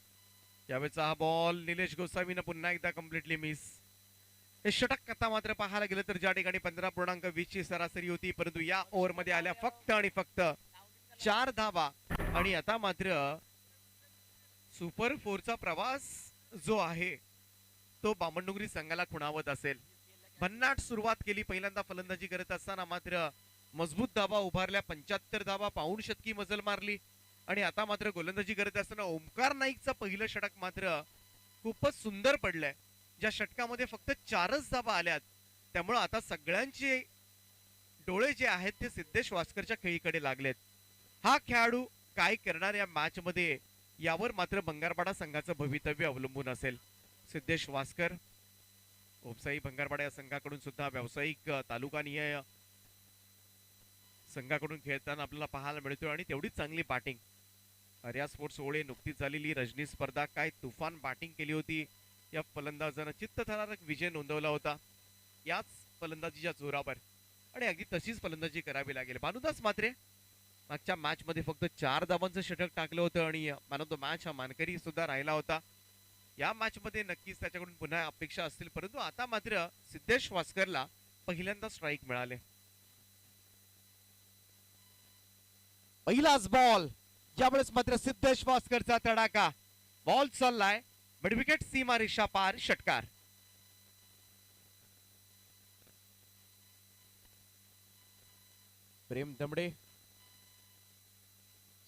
यावेळेचा हा बॉल निलेश गोसावीनं पुन्हा एकदा कम्प्लिटली मिस. हे षटक आता मात्र पाहायला गेलं तर ज्या ठिकाणी 15.20 ची सरासरी होती, परंतु या ओव्हर मध्ये आल्या फक्त आणि फक्त 4 धावा. आणि आता मात्र सुपर 4चा प्रवास जो आहे तो बामणडोंगरी संघाला खुणावत असेल. भन्नाट सुरुवात केली पहिल्यांदा फलंदाजी करत असताना, मात्र मजबूत धावा उभारल्या. 75 धावा, पाऊण शतकी मजल मारली. आणि आता मात्र गोलंदाजी करत असताना ओमकार नाईकचं पहिलं षटक मात्र खूपच सुंदर पडलंय, ज्या षटकामध्ये फक्त 4च धावा आल्यात. त्यामुळे आता सगळ्यांचे डोळे जे आहेत ते सिद्धेश वास्करच्या खेळीकडे लागलेत. हा खेळाडू काय करणार या मॅच मध्ये यावर मात्र बंगारपाडा संघाचं भवितव्य अवलंबून असेल. सिद्धेश वास्कर ओमसाई बंगारपाडा या संघाकडून सुद्धा व्यावसायिक तालुकानिहाय संघाकडून खेळताना आपल्याला पाहायला मिळतोय आणि तेवढीच चांगली बॅटिंग. आर्या स्पोर्ट्स ओळे नुकतीच झालेली रजनी स्पर्धा, काय तुफान बॅटिंग केली होती या फलंदाजानं. चित्तथरारक विजय नोंदवला होता याच फलंदाजीच्या जोरावर, आणि अगदी तशीच फलंदाजी करावी लागेल. भानुदास मात्रे मागच्या मॅच मध्ये फक्त 4 धावांचं षटक टाकलं होतं आणि मॅन ऑफ द मॅच हा मानकरी सुद्धा राहिला होता. या मॅच मध्ये नक्कीच त्याच्याकडून पुन्हा अपेक्षा असतील, परंतु आता मात्र सिद्धेश वास्करला पहिल्यांदा स्ट्राईक मिळाले. पहिलाच बॉल यावेळेस मात्र सिद्धेश वास्करचा तडाखा. बॉल चाललाय मिडविकेट सीमा रेषा पार, षटकार. प्रेम दमडे,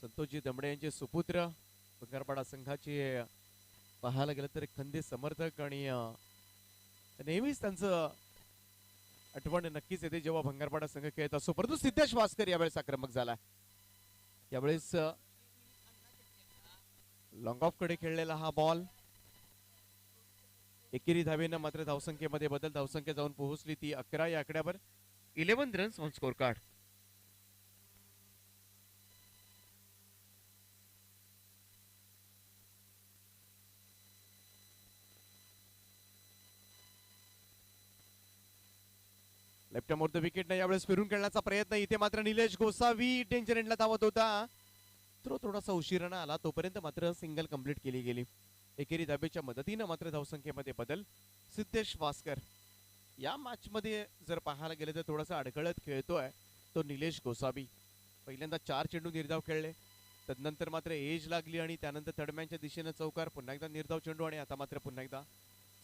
संतोषजी दमडे यांचे सुपुत्र, बंगारपाडा संघाचे पाहायला गेलं तर खंदे समर्थक आणि नेहमीच त्यांचं आठवण नक्कीच येते जेव्हा भंगारपाडा संघ खेळत असतो. परंतु सिद्धेश वास्कर यावेळेस आक्रमक झाला. यावेळेस लॉंग ऑफ कडे खेळलेला हा बॉल एकेरी धावेनं मात्र धावसंख्येमध्ये बदल. धावसंख्या जाऊन पोहोचली ती 11 या आकड्यावर. 11 runs on score card. Left more the wicket नाही यावेळेस फिरून खेळण्याचा प्रयत्न. इथे मात्र निलेश गोसावी डेंजर एंडला धावत होता. तो थोडासा उशिरानं आला तोपर्यंत मात्र सिंगल कंप्लीट केली गेली. एकेरी धाबेच्या मदतीनं मात्र धावसंख्येमध्ये बदल. सिद्धेश वास्कर या मॅच मध्ये जर पाहायला गेले तर थोडासा अडखळत खेळतोय तो निलेश गोसावी. पहिल्यांदा 4 चेंडू निर्धाव खेळले, तदनंतर मात्र एज लागली आणि त्यानंतर थर्डमॅनच्या दिशेनं चौकार, पुन्हा एकदा निर्धाव चेंडू आणि आता मात्र पुन्हा एकदा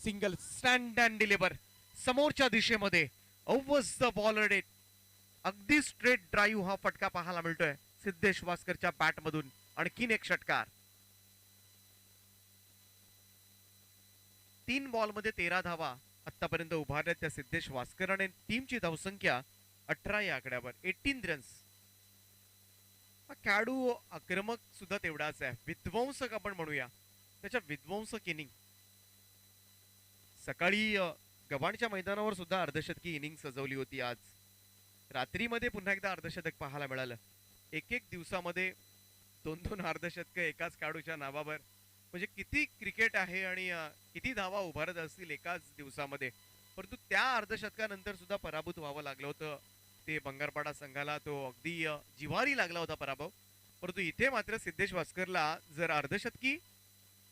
सिंगल. स्टँड अँड डिलिव्हर समोरच्या दिशेमध्ये ओव्हर्स द बॉलर डेट. अगदी स्ट्रेट ड्राईव्ह हा फटका पाहायला मिळतोय सिद्धेश वास्करच्या बॅट मधून. आणखीन एक षटकार. 3 बॉल मध्ये 13 धावा आतापर्यंत उभारल्या त्या सिद्धेश वास्कर आणि टीमची धावसंख्या 18 या आकड्यावर. 18 रन्स. हा खेळाडू आक्रमक सुद्धा तेवढाच आहे, विध्वंसक आपण म्हणूया. त्याच्या विध्वंसक इनिंग सकाळी गव्हाणच्या मैदानावर सुद्धा अर्धशतकी इनिंग सजवली होती. आज रात्रीमध्ये पुन्हा एकदा अर्धशतक पाहायला मिळालं. एक दिवसामध्ये 2 अर्धशतक एकाच खेळाडूच्या नावावर. म्हणजे किती क्रिकेट आहे आणि किती धावा उभारत असतील एकाच दिवसामध्ये. परंतु त्या अर्धशतकानंतर सुद्धा पराभूत व्हावं लागलं होतं ते भंगारपाडा संघाला. तो अगदी जिव्हारी लागला होता पराभव. परंतु इथे मात्र सिद्धेश वास्करला जर अर्धशतकी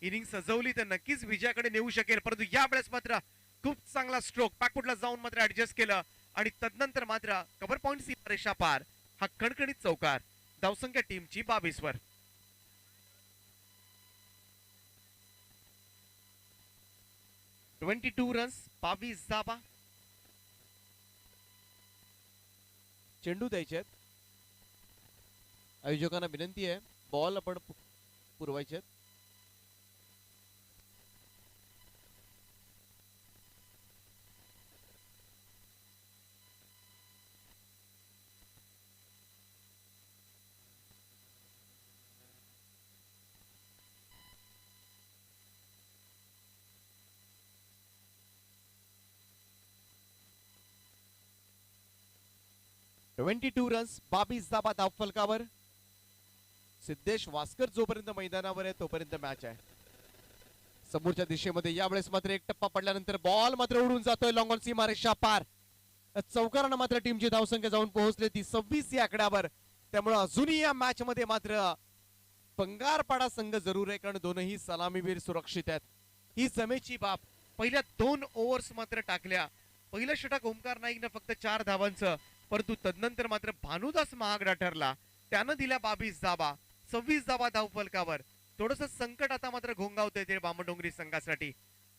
इनिंग सजवली तर नक्कीच विजयाकडे नेऊ शकेल. परंतु यावेळेस मात्र खूप चांगला स्ट्रोक बॅकफुटला जाऊन मात्र ऍडजस्ट केलं आणि तदनंतर मात्र कव्हर पॉइंट सीमारेषा पार हा खणखणीत चौकार. धावसंख्या टीमची 22 वर. 22 रन्स 22 धावा. चेंडू द्यायचे. आयोजकांना विनंती आहे बॉल आपण पुरवायचे. ट्वेंटी रन्स 22 धाबा धावफलकावर. सिद्धेश वास्कर जोपर्यंत मैदानावर आहे तोपर्यंत मॅच आहे. समोरच्या दिशेमध्ये यावेळेस मात्र एक टप्पा पडल्यानंतर बॉल मात्र उडून जातोय लॉंग ऑन सीमारेषा पार. चौकारानं मात्र टीमची धावसंख्या जाऊन पोहोचली ती 26 या आकड्यावर. त्यामुळे अजूनही या मॅच मध्ये मात्र भंगारपाडा संघ जरूर आहे, कारण दोनही सलामीवीर सुरक्षित आहेत. ही जमेची बाब. पहिल्या 2 ओव्हर्स मात्र टाकल्या. पहिलं षटक ओमकार नाईकनं फक्त 4 धावांचं, परंतु तदनंतर मात्र भानुदास महागडा ठरला. त्यानं दिल्या 22 धावा. 26 धावा धावफलकावर. थोडस संकट आता मात्र घोंगावतंय ते बामणडोंगरी संघासाठी.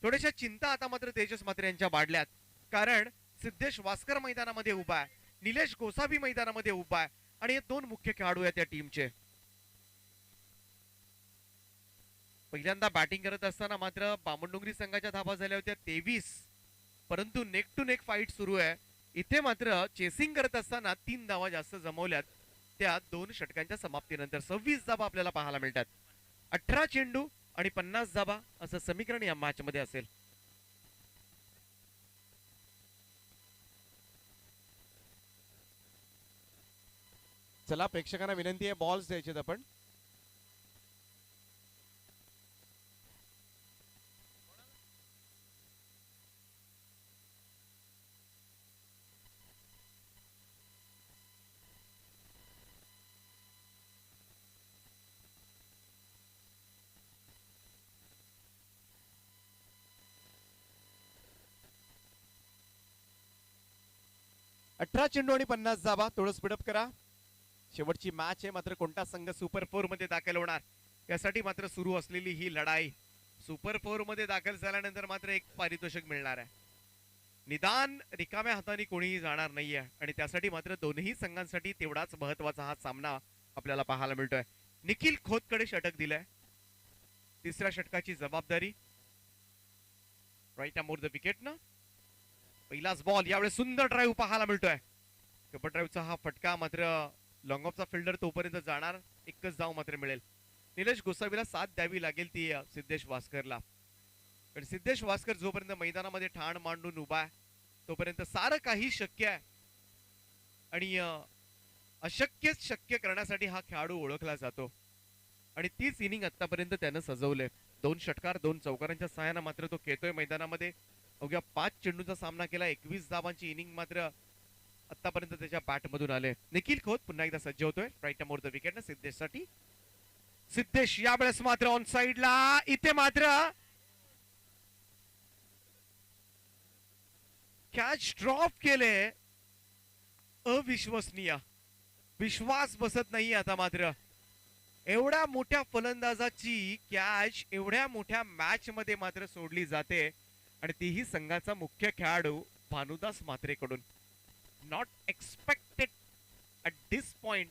थोड्याशा चिंता आता मात्र तेजस मात्र यांच्या वाढल्यात, कारण सिद्धेश वास्कर मैदानामध्ये उभा आहे, निलेश गोसावी मैदानामध्ये उभा आहे आणि हे 2 मुख्य खेळाडू आहेत त्या टीमचे. पहिल्यांदा बॅटिंग करत असताना मात्र बामणडोंगरी संघाच्या धावा झाल्या होत्या 23, परंतु नेक टू नेक फाईट सुरू आहे. इथे मात्र चेसिंग करत असताना 3 धावा जास्त जमवल्यात त्या 2 षटकांच्या समाप्तीनंतर. 26 धावा आपल्याला पाहायला मिळतात. 18 चेंडू आणि 50 धावा असं समीकरण या मॅच मध्ये असेल. चला प्रेक्षकांना विनंती आहे बॉल्स द्यायचे आपण. अठरा चेंडू आणि 50 धावा. थोडं स्पीडअप करा. शेवटची मॅच आहे, मात्र कोणता संघ सुपर 4 मध्ये दाखल होणार यासाठी मात्र सुरू असलेली ही लढाई. सुपर 4 मध्ये दाखल झाल्यानंतर मात्र एक पारितोषिक मिळणार आहे. निदान रिकाम्या हाताने कोणीही जाणार नाहीये आणि त्यासाठी मात्र दोन्ही संघांसाठी तेवढाच महत्वाचा हा सामना आपल्याला पाहायला मिळतोय. निखिल खोतकडे षटक दिलंय. तिसऱ्या षटकाची जबाबदारी राईट अमोर द विकेट ना. पहिलाच बॉल, यावेळेस सुंदर ड्राईव्ह पाहायला मिळतोय. कबर ड्राईव्हचा हा फटका मात्र लॉंग ऑफचा फिल्डर तोपर्यंत जाणार, एकच धाव मात्र मिळेल. निलेश गोसावीला साथ द्यावी लागेल ती सिद्धेश वास्करला. पण सिद्धेश वास्कर जोपर्यंत मैदानामध्ये ठाण मांडून उभा आहे तोपर्यंत सारं काही शक्य आहे. आणि अशक्यच शक्य करण्यासाठी हा खेळाडू ओळखला जातो. आणि तीच इनिंग आतापर्यंत त्यानं सजवलंय. 2 षटकार 2 चौकारांच्या सहाय्यानं मात्र तो खेळतोय मैदानामध्ये. अवघ्या 5 चेंडूचा सामना केला. 21 धावांची इनिंग मात्र आतापर्यंत त्याच्या बॅट मधून आले. निखिल खोत पुन्हा एकदा सज्ज होतोय राईट अमोर द विकेट ना सिद्धेश साठी. सिद्धेश यावेळेस मात्र ऑन साइडला, इथे मात्र कॅच ड्रॉप केले. अविश्वसनीय, विश्वास बसत नाही आता मात्र. एवढ्या मोठ्या फलंदाजाची कॅच एवढ्या मोठ्या मॅच मध्ये मात्र सोडली जाते आणि तीही संघाचा मुख्य खेळाडू भानुदास म्हात्रेकडून. Not expected at this point.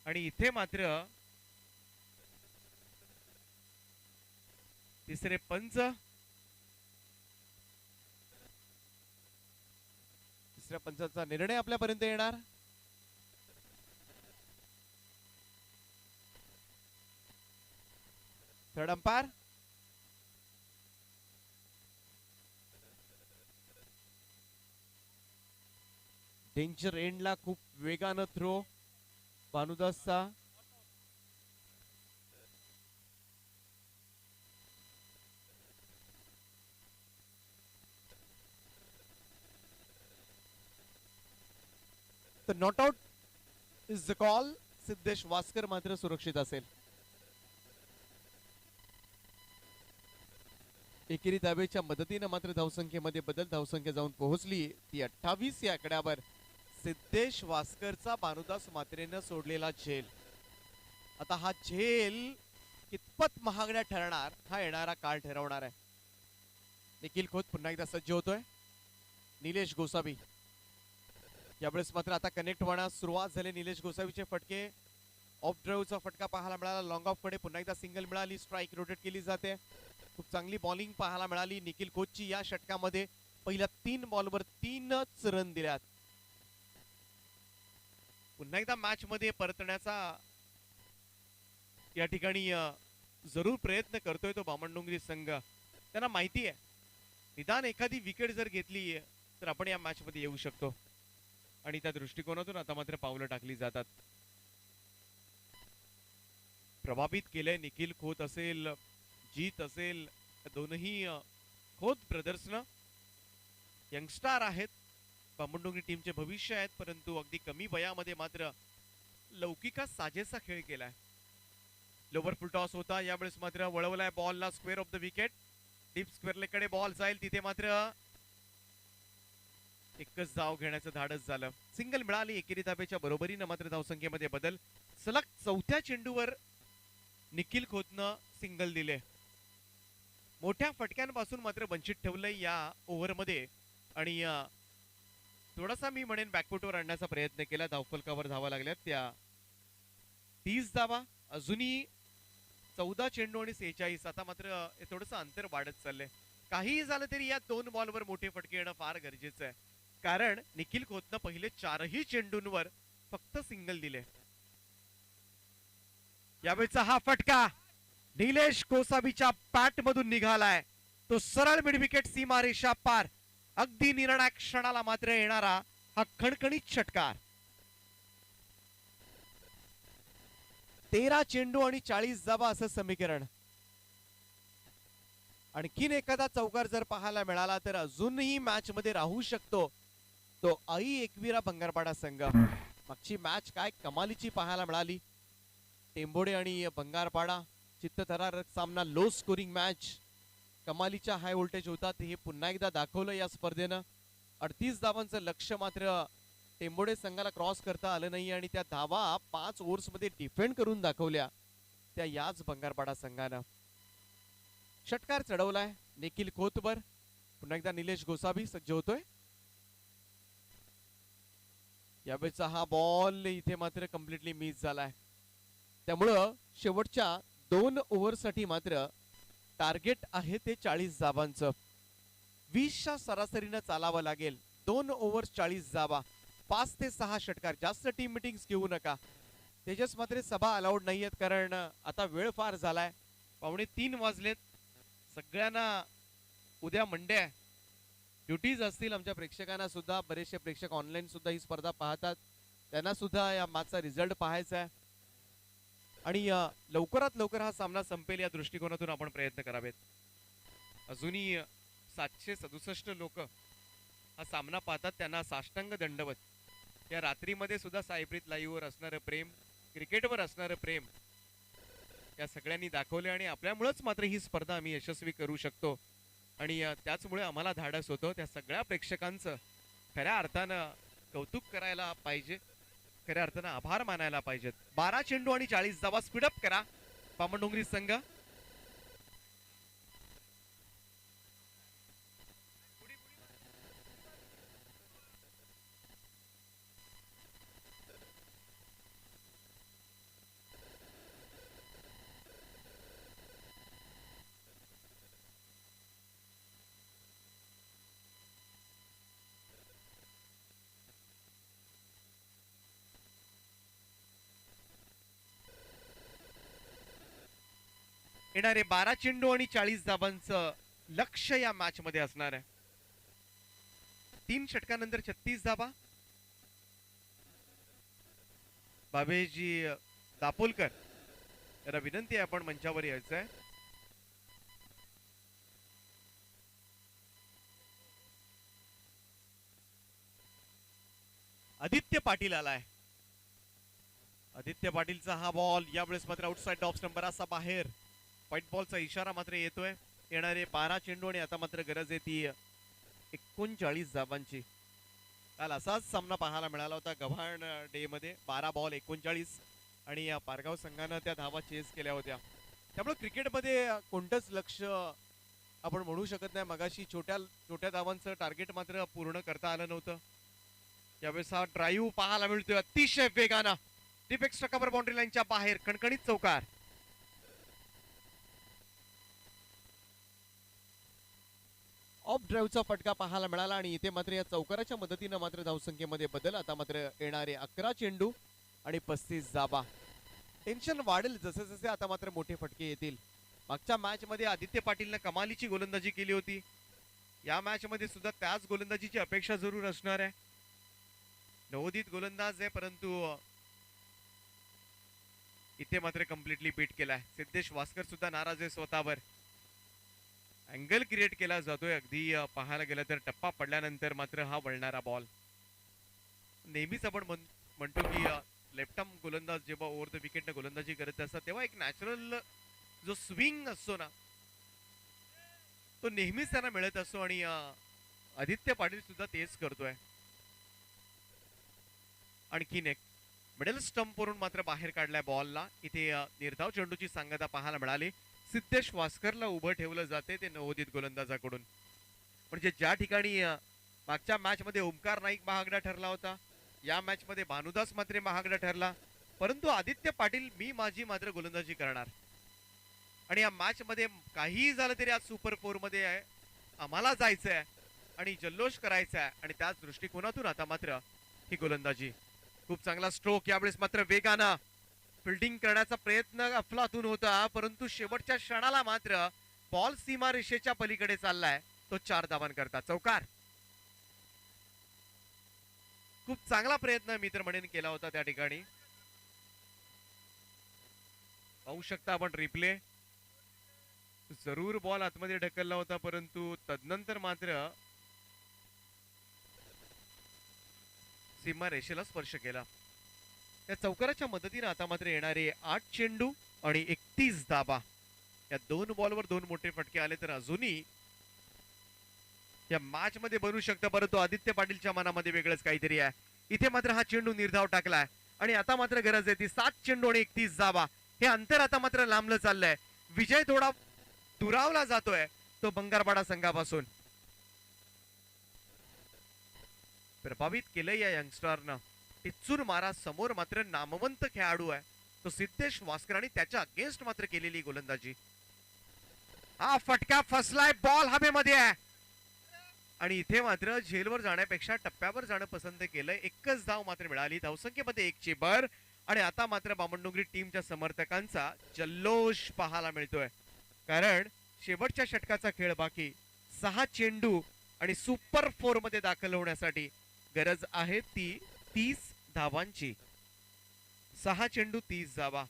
आणि इथे मात्र तिसरे पंच, तिसऱ्या पंचाचा निर्णय आपल्यापर्यंत येणार. थर्ड अंपायर डेंजर एंडला खूप वेगानं थ्रो भानुदासचा. तर not out is the call. Siddhesh Waskar मात्र सुरक्षित असेल. एकेरी दावेच्या मदतीने मात्र धावसंख्येमध्ये बदल. धावसंख्या जाऊन पोहोचली ती 28 या आकड्यावर. सिद्धेश वास्करचा भानुदास म्हात्रेनं सोडलेला झेल, आता हा झेल कितपत महागड्या ठरणार हा येणारा काळ ठरवणार आहे. निखिल खोत पुन्हा एकदा सज्ज होतोय. निलेश गोसावी यावेळेस मात्र आता कनेक्ट होण्यास सुरुवात झाली. निलेश गोसावीचे फटके, ऑफ ड्राईव्हचा फटका पाहायला मिळाला. लॉंग ऑफ कडे पुन्हा एकदा सिंगल मिळाली. स्ट्राईक रोटेट केली जाते. खूप चांगली बॉलिंग पाहायला मिळाली निखिल खोतची या षटकामध्ये. पहिल्या 3 बॉलवर 3च रन दिल्यात. पुन्हा एकदा मॅच मध्ये परतण्याचा या ठिकाणी जरूर प्रयत्न करतोय तो बामणडोंगरी संघ. त्यांना माहिती आहे निदान एखादी विकेट जर घेतली तर आपण या मॅच मध्ये येऊ शकतो. आणि त्या दृष्टिकोनातून आता मात्र पावलं टाकली जातात. प्रभावित केलंय निखिल खोत असेल, जीत असेल, दोनही खोत ब्रदर्सनं यंगस्टार आहेत. बामणडोंगरी टीमचे भविष्य आहेत, परंतु अगदी कमी वयामध्ये मात्र लौकिका साजेसा खेळ केलाय. लोवर फुल टॉस होता, यावेळेस मात्र वळवलाय बॉलला square of the wicket. Deep square कडे बॉल जाईल, तिथे मात्र एकच धाव घेण्याचं धाडस झालं. सिंगल मिळाली. एकेरी धाब्याच्या बरोबरीनं मात्र धावसंख्येमध्ये बदल. सलग 4थ्या चेंडूवर निखिल खोतनं सिंगल दिले. मोठ्या फटक्यांपासून मात्र वंचित ठेवलंय या ओव्हरमध्ये. आणि थोडासा मी म्हणेन बॅकफुटवर आणण्याचा प्रयत्न केला. धावफलकावर धावा लागल्यात त्या 30 धावा. अजूनही 14 चेंडू आणि 46. आता मात्र थोडंसं अंतर वाढत चाललंय. काहीही झालं तरी या 2 बॉलवर मोठे फटके येणं फार गरजेचं आहे, कारण निखिल खोतनं पहिले 4ही चेंडूंवर फक्त सिंगल दिले. यावेळेचा हा फटका निलेश गोसावीच्या बॅट मधून निघालाय. तो सरळ मिड विकेट सीमारेषा पार. अगदी निर्णायक क्षणाला मात्र येणारा हा खणखणीत षटकार. 13 चेंडू आणि 40 धावा असं समीकरण. आणखीन एखादा चौकार जर पाहायला मिळाला तर अजूनही मॅच मध्ये राहू शकतो तो आई एकविरा बंगारपाडा संघ. मागची मॅच काय कमालीची पाहायला मिळाली. टेंबोडे आणि बंगारपाडा चित्तथरारक सामना, लो स्कोरिंग मॅच, कमालीच्या हाय व्होल्टेज होतात हे पुन्हा एकदा दाखवलं या स्पर्धेनं. 38 धावांचं लक्ष मात्र टेंबोडे संघाला क्रॉस करता आलं नाही आणि त्या धावा 5 ओव्हर्स मध्ये डिफेंड करून दाखवल्या त्या याच बंगारपाडा संघानं. षटकार चढवलाय निखिल खोतवर. पुन्हा एकदा निलेश गोसावी सज्ज होतोय. यावेळेचा हा बॉल इथे मात्र कम्प्लिटली मिस झालाय. त्यामुळं शेवटच्या 2 ओव्हरसाठी मात्र टार्गेट आहे ते 40 धावांचं. 20च्या सरासरीनं चालावं लागेल. 2 ओव्हर 40 धावा, 5 ते 6 षटकार. जास्त टीम मिटिंग्स घेऊ नका. तेजस मात्र सभा अलाउड नाहीयेत कारण आता वेळ फार झालाय. 2:45 वाजलेत. सगळ्यांना उद्या मंडे आहे, ड्युटीज असतील. आमच्या प्रेक्षकांना सुद्धा, बरेचसे प्रेक्षक ऑनलाईन सुद्धा ही स्पर्धा पाहतात, त्यांना सुद्धा या मॅचचा रिझल्ट पाहायचा आहे आणि लवकरात लवकर हा सामना संपेल या दृष्टिकोनातून आपण प्रयत्न करावेत. अजूनही 767 लोक हा सामना पाहतात, त्यांना साष्टांग दंडवत. या रात्रीमध्ये सुद्धा सायप्रीत लाईव्हवर असणारं प्रेम, क्रिकेटवर असणारं प्रेम या सगळ्यांनी दाखवले आणि आपल्यामुळेच मात्र ही स्पर्धा आम्ही यशस्वी करू शकतो आणि त्याचमुळे आम्हाला धाडस होतं. त्या सगळ्या प्रेक्षकांचं खऱ्या अर्थानं कौतुक करायला पाहिजे, खऱ्या अर्थानं आभार मानायला पाहिजेत. 12 चेंडू आणि 40 धावा. स्पीडअप करा बामणडोंगरी संघ. येणारे 12 चेंडू आणि 40 धावांचं लक्ष या मॅच मध्ये असणार आहे. 3 षटकानंतर 36 धावा. बाबेजी दापोलकर याला विनंती आहे आपण मंचावर यायचं आहे. आदित्य पाटील आलाय. आदित्य पाटीलचा हा बॉल यावेळेस मात्र आउटसाइड ऑफ स्टंप बराचसा बाहेर. व्हाईट बॉलचा इशारा मात्र येतोय. येणारे 12 चेंडू आणि आता मात्र गरज आहे ती 39 धावांची. काल असाच सामना पाहायला मिळाला होता गव्हाण डे मध्ये. 12 बॉल 39 आणि या पारगाव संघानं त्या धावा चेस केल्या होत्या. त्यामुळे क्रिकेटमध्ये कोणतंच लक्ष आपण म्हणू शकत नाही. मगाशी छोट्या धावांचं टार्गेट मात्र पूर्ण करता आलं नव्हतं. यावेळेस हा ड्राईव्ह पाहायला मिळतोय अतिशय वेगानं. डीप एक्स्ट्रा कव्हर बाउंड्री लाईनच्या बाहेर कणकणीत चौकार. ऑफ ड्राईव्हचा फटका पाहायला मिळाला आणि इथे मात्र या चौकाराच्या मदतीनं मात्र धावसंख्येमध्ये बदल. आता मात्र येणारे 11 चेंडू आणि 35 धावा. टेन्शन वाढेल जसे जसे आता मात्र मोठे फटके येतील. मागच्या मॅच मध्ये आदित्य पाटीलनं कमालीची गोलंदाजी केली होती. या मॅच मध्ये सुद्धा त्याच गोलंदाजीची अपेक्षा जरूर असणार आहे. नवोदित गोलंदाज आहे परंतु इथे मात्र कम्प्लिटली बीट केलाय. सिद्धेश वास्कर सुद्धा नाराज आहे स्वतःवर. अँगल क्रिएट केला जातोय. अगदी पाहायला गेलं तर टप्पा पडल्यानंतर मात्र हा वळणारा बॉल. नेहमीच आपण म्हणतो की लेफ्ट आर्म गोलंदाज जेव्हा ओव्हर द विकेटने गोलंदाजी करत असतात तेव्हा एक नॅचरल जो स्विंग असतो ना तो नेहमीच त्यांना मिळत असतो आणि आदित्य पाटील सुद्धा तेच करतोय. आणखीन एक मिडल स्टंप वरून मात्र बाहेर काढलाय बॉलला. इथे निर्धाव चेंडूची सांगता पाहायला मिळाली. सिद्धेश वास्करला उभं ठेवलं जाते ते नवोदित गोलंदाजाकडून. म्हणजे ज्या ठिकाणी मागच्या मॅच मध्ये ओमकार नाईक महागडा ठरला होता, या मॅच मध्ये भानुदास मात्र महागडा ठरला, परंतु आदित्य पाटील मी माझी मात्र गोलंदाजी करणार आणि या मॅच मध्ये काहीही झालं तरी आज सुपर 4 मध्ये आहे, आम्हाला जायचं आहे आणि जल्लोष करायचा आहे आणि त्याच दृष्टिकोनातून आता मात्र ही गोलंदाजी. खूप चांगला स्ट्रोक. यावेळेस मात्र वेगानं फिल्डिंग करण्याचा प्रयत्न अफलातून होता परंतु शेवटच्या क्षणाला मात्र बॉल सीमा रेषेच्या पलीकडे चाललाय. तो 4 धावांकरता चौकार. खूप चांगला प्रयत्न मी तर म्हणेन केला होता त्या ठिकाणी. पाहू शकता आपण रिप्ले. जरूर बॉल आतमध्ये ढकलला होता परंतु तदनंतर मात्र सीमा रेषेला स्पर्श केला. त्या चौकाराच्या मदतीने आता मात्र येणारे 8 चेंडू आणि 31 धावा. या 2 बॉलवर 2 मोठे फटके आले तर अजूनही या मॅच मध्ये बनू शकतं परंतु आदित्य पाटीलच्या मनामध्ये वेगळंच काहीतरी आहे. इथे मात्र हा चेंडू निर्धाव टाकलाय आणि आता मात्र गरज आहे ती 7 चेंडू आणि 31 धावा. हे अंतर आता मात्र लांबलं चाललंय. विजय थोडा दुरावला जातोय तो बंगारपाडा संघापासून. प्रभावित केलंय या यंगस्टरनं. टिच्चून मारा समोर मात्र नामवंत खेळाडू आहे तो सिद्धेश वास्कर आणि त्याच्या अगेन्स्ट मात्र केलेली गोलंदाजी. हा फटका फसलाय, बॉल हवेमध्ये आहे आणि इथे मात्र झेलवर जाण्यापेक्षा टप्प्यावर जाणं पसंत केलंय. एकच धाव मात्र मिळाली, धावसंख्येमध्ये 1ची भर आणि आता मात्र बामणडोंगरी टीमच्या समर्थकांचा जल्लोष पाहायला मिळतोय. कारण शेवटच्या षटकाचा खेळ बाकी, 6 चेंडू आणि सुपर 4 मध्ये दाखल होण्यासाठी गरज आहे ती 30 धावांची. 6 चेंडू 30 धावा,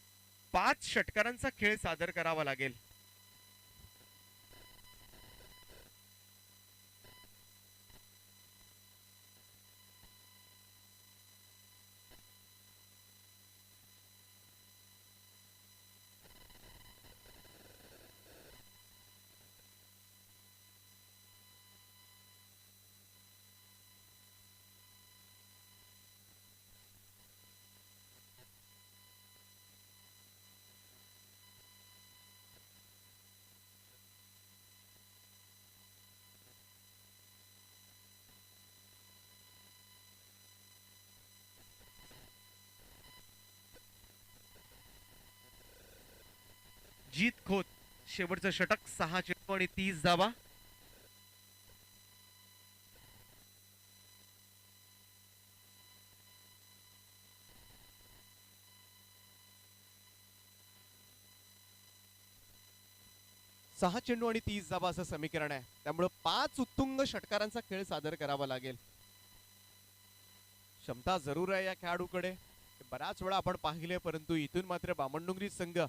5 षटकारांचा खेळ सादर करावा लागेल. जीत खोत शेवटचं षटक, 6 चेंडू आणि 30 धावा. सहा चेंडू आणि 30 धावा असं समीकरण आहे, त्यामुळे 5 उत्तुंग षटकारांचा खेळ सादर करावा लागेल. क्षमता जरूर आहे या खेळाडूकडे, बऱ्याच वेळा आपण पाहिले, परंतु इथून मात्र बामणडोंगरी संघ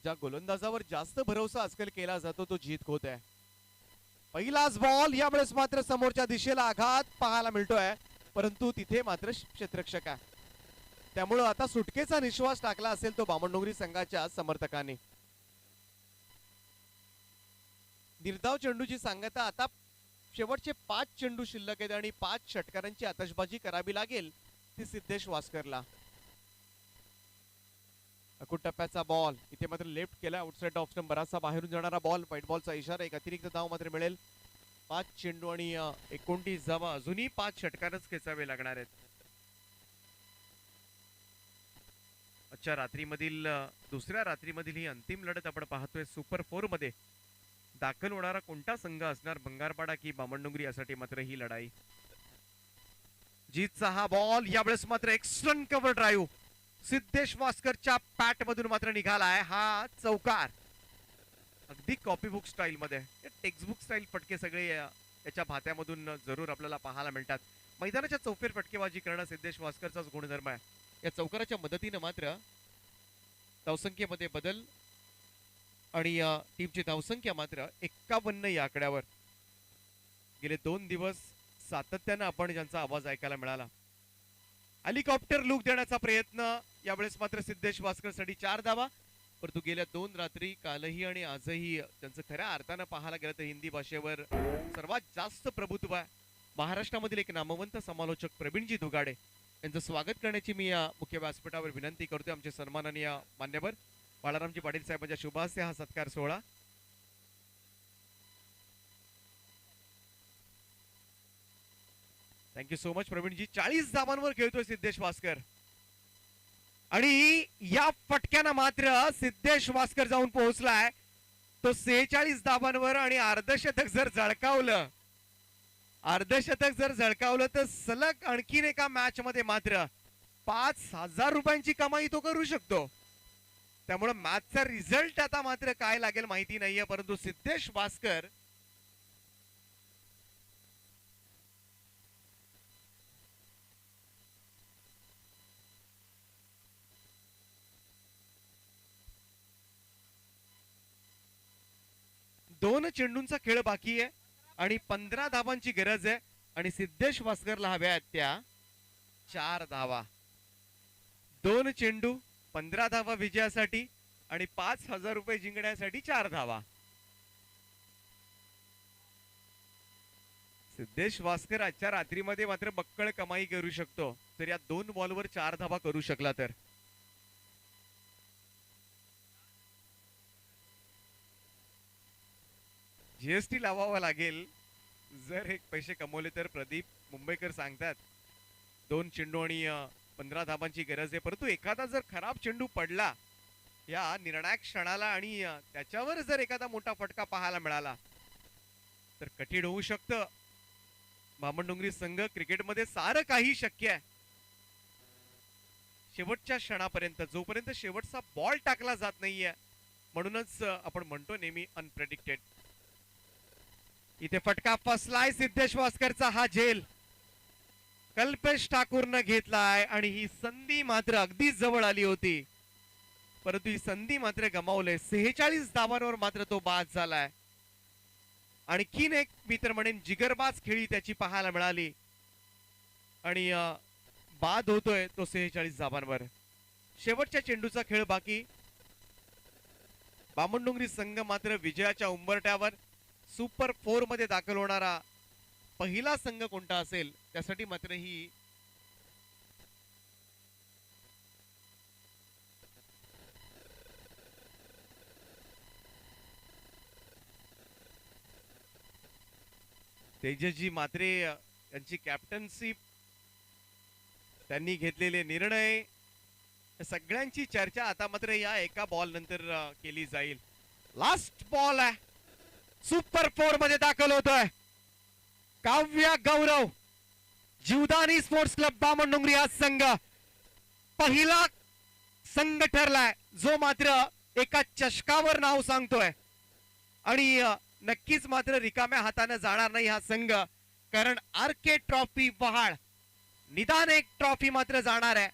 ज्या गोलंदाजावर जास्त भरोसा आजकाल केला जातो तो जीत खोत आहे. पहिलाच बॉल, यावेळेस मात्र समोरच्या दिशेला आघात पाहायला मिळतोय, परंतु तिथे मात्र क्षेत्ररक्षक आहे, त्यामुळं आता सुटकेचा निश्वास टाकला असेल तो बामणडोंगरी संघाच्या समर्थकांनी. निर्धाव चेंडूची सांगता, आता शेवटचे 5 चेंडू शिल्लक आहेत आणि 5 षटकारांची आतषबाजी करावी लागेल ती सिद्धेश वास्करला. अकुट टप्प्याचा बॉल इथे मात्र लेफ्ट केला, आउटसाइड ऑफ स्टंप, बराचसा बाहेरून जाणारा बॉल, व्हाईट बॉलचा इशारा, एक अतिरिक्त धाव मात्र मिळेल. 5 चेंडू आणि 29 धावा, अजूनही 5 षटकारच खेचावे लागणार आहेत. आजच्या रात्रीमधील दुसऱ्या रात्रीमधील ही अंतिम लढत आपण पाहतोय. सुपर 4 मध्ये दाखल होणारा कोणता संघ असणार, बंगारपाडा की बामणडोंगरी, यासाठी मात्र ही लढाई. जीतचा हा बॉल, यावेळेस मात्र एक्सलंट कव्हर ड्राईव्ह सिद्धेश वास्करच्या पॅट मधून मात्र निघालाय हा चौकार. अगदी कॉपी बुक स्टाईल मध्ये, टेक्स्ट बुक स्टाईल फटके सगळे याच्या भात्यामधून जरूर आपल्याला पाहायला मिळतात. मैदानाच्या चौफेर फटकेबाजी करणं सिद्धेश वास्करचाच गुणधर्म आहे. या चौकाराच्या मदतीनं मात्र धावसंख्येमध्ये बदल आणि टीमची धावसंख्या मात्र 51 या आकड्यावर. गेले 2 दिवस सातत्यानं आपण ज्यांचा आवाज ऐकायला मिळाला, हेलिकॉप्टर लुक देण्याचा प्रयत्न, यावेळेस मात्र सिद्धेश वास्कर साठी 4 धावा, परंतु गेल्या 2 रात्री, कालही आणि आजही त्यांचं खऱ्या अर्थानं पाहायला गेलं तर हिंदी भाषेवर सर्वात जास्त प्रभुत्व आहे. महाराष्ट्रामधील एक नामवंत समालोचक प्रवीणजी दुगाडे यांचं स्वागत करण्याची मी या मुख्य व्यासपीठावर विनंती करतोय. आमचे सन्माननीय मान्यवर बाळारामजी पाटील साहेबांच्या शुभास्ते हा सत्कार सोहळा. Thank you so much Pravinji. 40 धावांवर खेळतोय सिद्धेश वास्कर आणि या फटक्यानं मात्र सिद्धेश वास्कर जाऊन पोहोचलाय तो 46 धावांवर. आणि अर्धशतक जर झळकावलं तर सलग आणखीन एका मॅच मध्ये मात्र 5,000 रुपयांची कमाई तो करू शकतो. त्यामुळे मॅचचा रिझल्ट आता मात्र काय लागेल माहिती नाहीये, परंतु सिद्धेश वास्कर दोन चेंडूंचा खेळ बाकी आहे आणि 15 धावांची गरज आहे आणि सिद्धेश वास्करला हव्या आहेत त्या 4 धावा. 2 चेंडू 15 धावा विजयासाठी आणि 5,000 रुपये जिंकण्यासाठी 4 धावा. सिद्धेश वास्कर आजच्या रात्रीमध्ये मात्र बक्कळ कमाई करू शकतो तर या 2 बॉलवर 4 धावा करू शकला तर. जीएसटी लावावा लागेल जर एक पैसे कमवले तर. प्रदीप मुंबईकर सांगतात 2 चेंडू आणि 15 धाबांची गरज आहे, परंतु एखादा जर खराब चेंडू पडला या निर्णायक क्षणाला आणि त्याच्यावर जर एखादा मोठा फटका पाहायला मिळाला तर कठीण होऊ शकतं. बामणडोंगरी संघ क्रिकेटमध्ये सारं काही शक्य आहे. शेवटच्या क्षणापर्यंत जोपर्यंत शेवटचा बॉल टाकला जात नाहीये, म्हणूनच आपण म्हणतो नेहमी अनप्रेडिक्टेड. इथे फटका फसलाय सिद्धेश वास्करचा, हा झेल कल्पेश ठाकूरनं घेतलाय आणि ही संधी मात्र अगदी जवळ आली होती, परंतु ही संधी मात्र गमावलंय. 46 धावांवर मात्र तो बाद झालाय. आणखीन एक मी तर म्हणेन जिगरबाज खेळी त्याची पाहायला मिळाली आणि बाद होतोय तो 46 धावांवर. शेवटच्या चेंडूचा खेळ बाकी. बामणडोंगरी संघ मात्र विजयाच्या उंबरठ्यावर. सुपर 4 मध्ये दाखल होणारा पहिला संघ कोणता असेल त्यासाठी मात्र ही तेजसजी मात्रे यांची कॅप्टनशिप, त्यांनी घेतलेले निर्णय, या सगळ्यांची चर्चा आता मात्र या एका बॉल नंतर केली जाईल. लास्ट बॉल आहे, सुपर 4 मध्ये दाखल होतोय काव्या गौरव. जीवदानी स्पोर्ट्स क्लब बामणडोंगरी हा संघ पहिला संघ ठरलाय जो मात्र एका चषकावर नाव सांगतोय आणि नक्कीच मात्र रिकाम्या हाताने जाणार नाही हा संघ, कारण आरके ट्रॉफी वहाड निदान एक ट्रॉफी मात्र जाणार आहे.